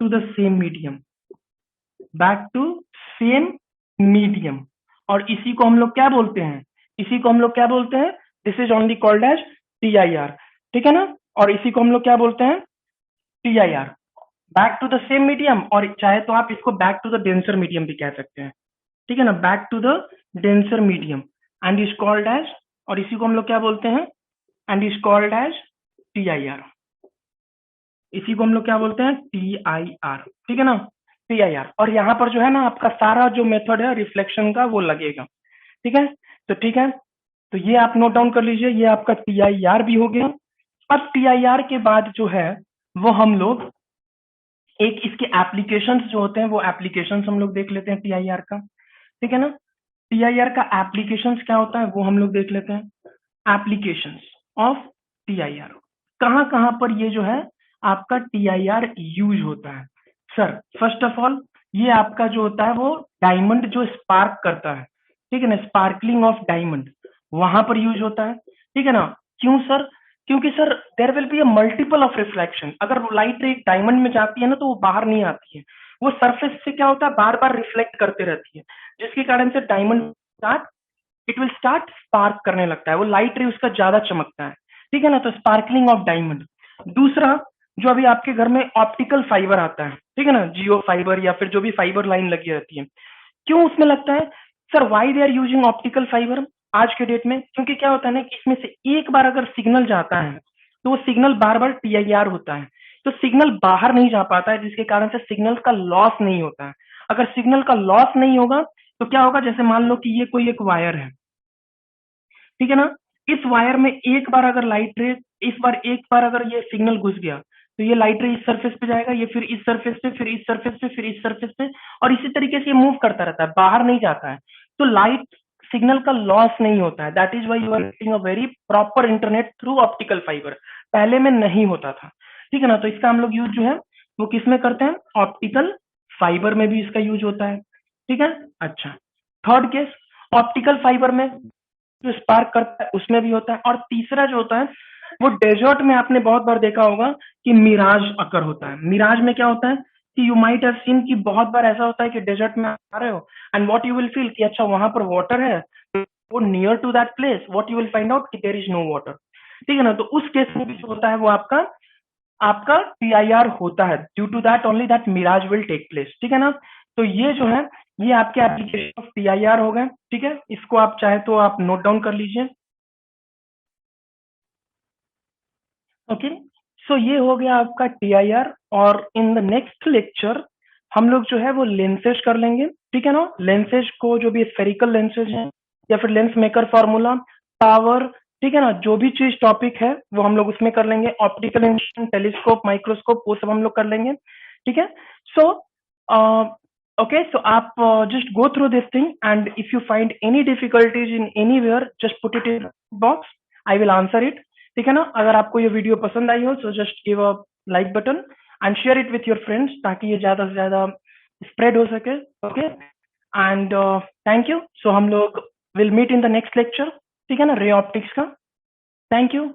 the same medium, back to same medium, और इसी को हम लोग क्या बोलते हैं, this is only called as TIR, ठीक है ना, और इसी को हम लोग क्या बोलते हैं, TIR, back to the same medium, और चाहे तो आप इसको back to the denser medium भी कह सकते हैं, ठीक है ना, back to the denser medium and is called as, और इसी को हम लोग क्या बोलते हैं, and is called as TIR, इसी को हम लोग क्या बोलते हैं, TIR, ठीक है ना, TIR। और यहाँ पर जो है ना आपका सारा जो मेथड है रिफ्लेक्शन का वो लगेगा, ठीक है। तो ठीक है, तो ये आप नोट डाउन कर लीजिए, ये आपका TIR भी हो गया। अब TIR के बाद जो है वो हम लोग एक इसके एप्लीकेशंस जो होते हैं वो एप्लीकेशंस हम लोग देख लेते हैं TIR का, ठीक है ना। TIR का एप्लीकेशंस क्या होता है वो हम लोग देख लेते हैं। एप्लीकेशंस ऑफ TIR, कहाँ कहाँ पर ये जो है आपका TIR यूज होता है। सर फर्स्ट ऑफ ऑल ये आपका जो होता है वो डायमंड जो स्पार्क करता है, ठीक है ना, स्पार्कलिंग ऑफ डायमंड, वहां पर यूज होता है, ठीक है ना। क्यों सर, क्योंकि sir there will be a multiple of reflection, अगर लाइट रे डायमंड में जाती है ना तो वो बाहर नहीं आती है, वो सरफेस से क्या होता है, बार बार रिफ्लेक्ट करते रहती है, जिसके कारण से diamond it will start spark करने लगता है, वो लाइट रे उसका ज्यादा चमकता है, ठीक है ना। तो स्पार्कलिंग ऑफ डायमंड। दूसरा, जो अभी आपके घर में ऑप्टिकल फाइबर आता है, ठीक है ना, जियो फाइबर या फिर जो भी फाइबर लाइन लगी रहती है, क्यों उसमें लगता है? Sir why they are using optical fibre आज के डेट में? क्योंकि क्या होता है ना कि इसमें से एक बार अगर सिग्नल जाता है तो वो सिग्नल बार बार टीआईआर होता है, तो सिग्नल बाहर नहीं जा पाता है, जिसके कारण से सिग्नल का लॉस नहीं होता है। अगर सिग्नल का लॉस नहीं होगा तो क्या होगा, जैसे मान लो कि ये कोई एक वायर है, ठीक है ना, इस वायर में एक बार अगर लाइट रे, एक बार अगर ये सिग्नल घुस गया तो ये लाइट रे इस सरफेस पे जाएगा, ये फिर इस सरफेस पे, फिर इस सरफेस पे, फिर इस सरफेस पे, और इसी तरीके से ये मूव करता रहता है, बाहर नहीं जाता है। तो लाइट सिग्नल का लॉस नहीं होता है, that is why you are getting a very proper internet through optical fibre. पहले में नहीं होता था, ठीक है ना। तो इसका हम लोग यूज जो है वो किस में करते हैं, ऑप्टिकल फाइबर में भी इसका यूज होता है, ठीक है। अच्छा, थर्ड केस, ऑप्टिकल फाइबर में जो स्पार्क करता है उसमें भी होता है। और तीसरा जो होता है वो डेजर्ट में आपने बहुत बार देखा होगा कि मिराज अकर होता है। मिराज में क्या होता है कि यू माइट हैव सीन कि बहुत बार ऐसा होता है कि डेजर्ट में आ रहे हो and what you will feel कि अच्छा वहां पर वाटर है, वो near to that place what you will find out कि देयर इज नो वाटर, ठीक है ना। तो उस केस में भी जो होता है वो आपका आपका टीआईआर होता है, due to that only that mirage will take place, ठीक है ना। तो ये जो है ये आपके एप्लीकेशन ऑफ टीआईआर हो गए, ठीक है। इसको आप चाहे तो आप नोट डाउन कर लीजिए, ओके। सो ये हो गया आपका टीआईआर। और इन द नेक्स्ट लेक्चर हम लोग जो है वो लेंसेज कर लेंगे, ठीक है ना। लेंसेज को जो भी स्फेरिकल लेंसेज हैं या फिर लेंस मेकर फॉर्मूला, पावर, ठीक है ना, जो भी चीज टॉपिक है वो हम लोग उसमें कर लेंगे। ऑप्टिकल इंस्ट्रूमेंट, टेलीस्कोप, माइक्रोस्कोप, वो सब हम लोग कर लेंगे, ठीक है। सो okay, so आप just go through this thing and if you find any difficulties in anywhere just put it in box, I will answer it, ठीक है ना। अगर आपको ये वीडियो पसंद आई हो so just give a like button and share it with your friends ताकि ये ज्यादा से ज्यादा स्प्रेड हो सके, okay. And thank you. So हम लोग will meet in the next lecture, ठीक है ना, रे ऑप्टिक्स का। Thank you.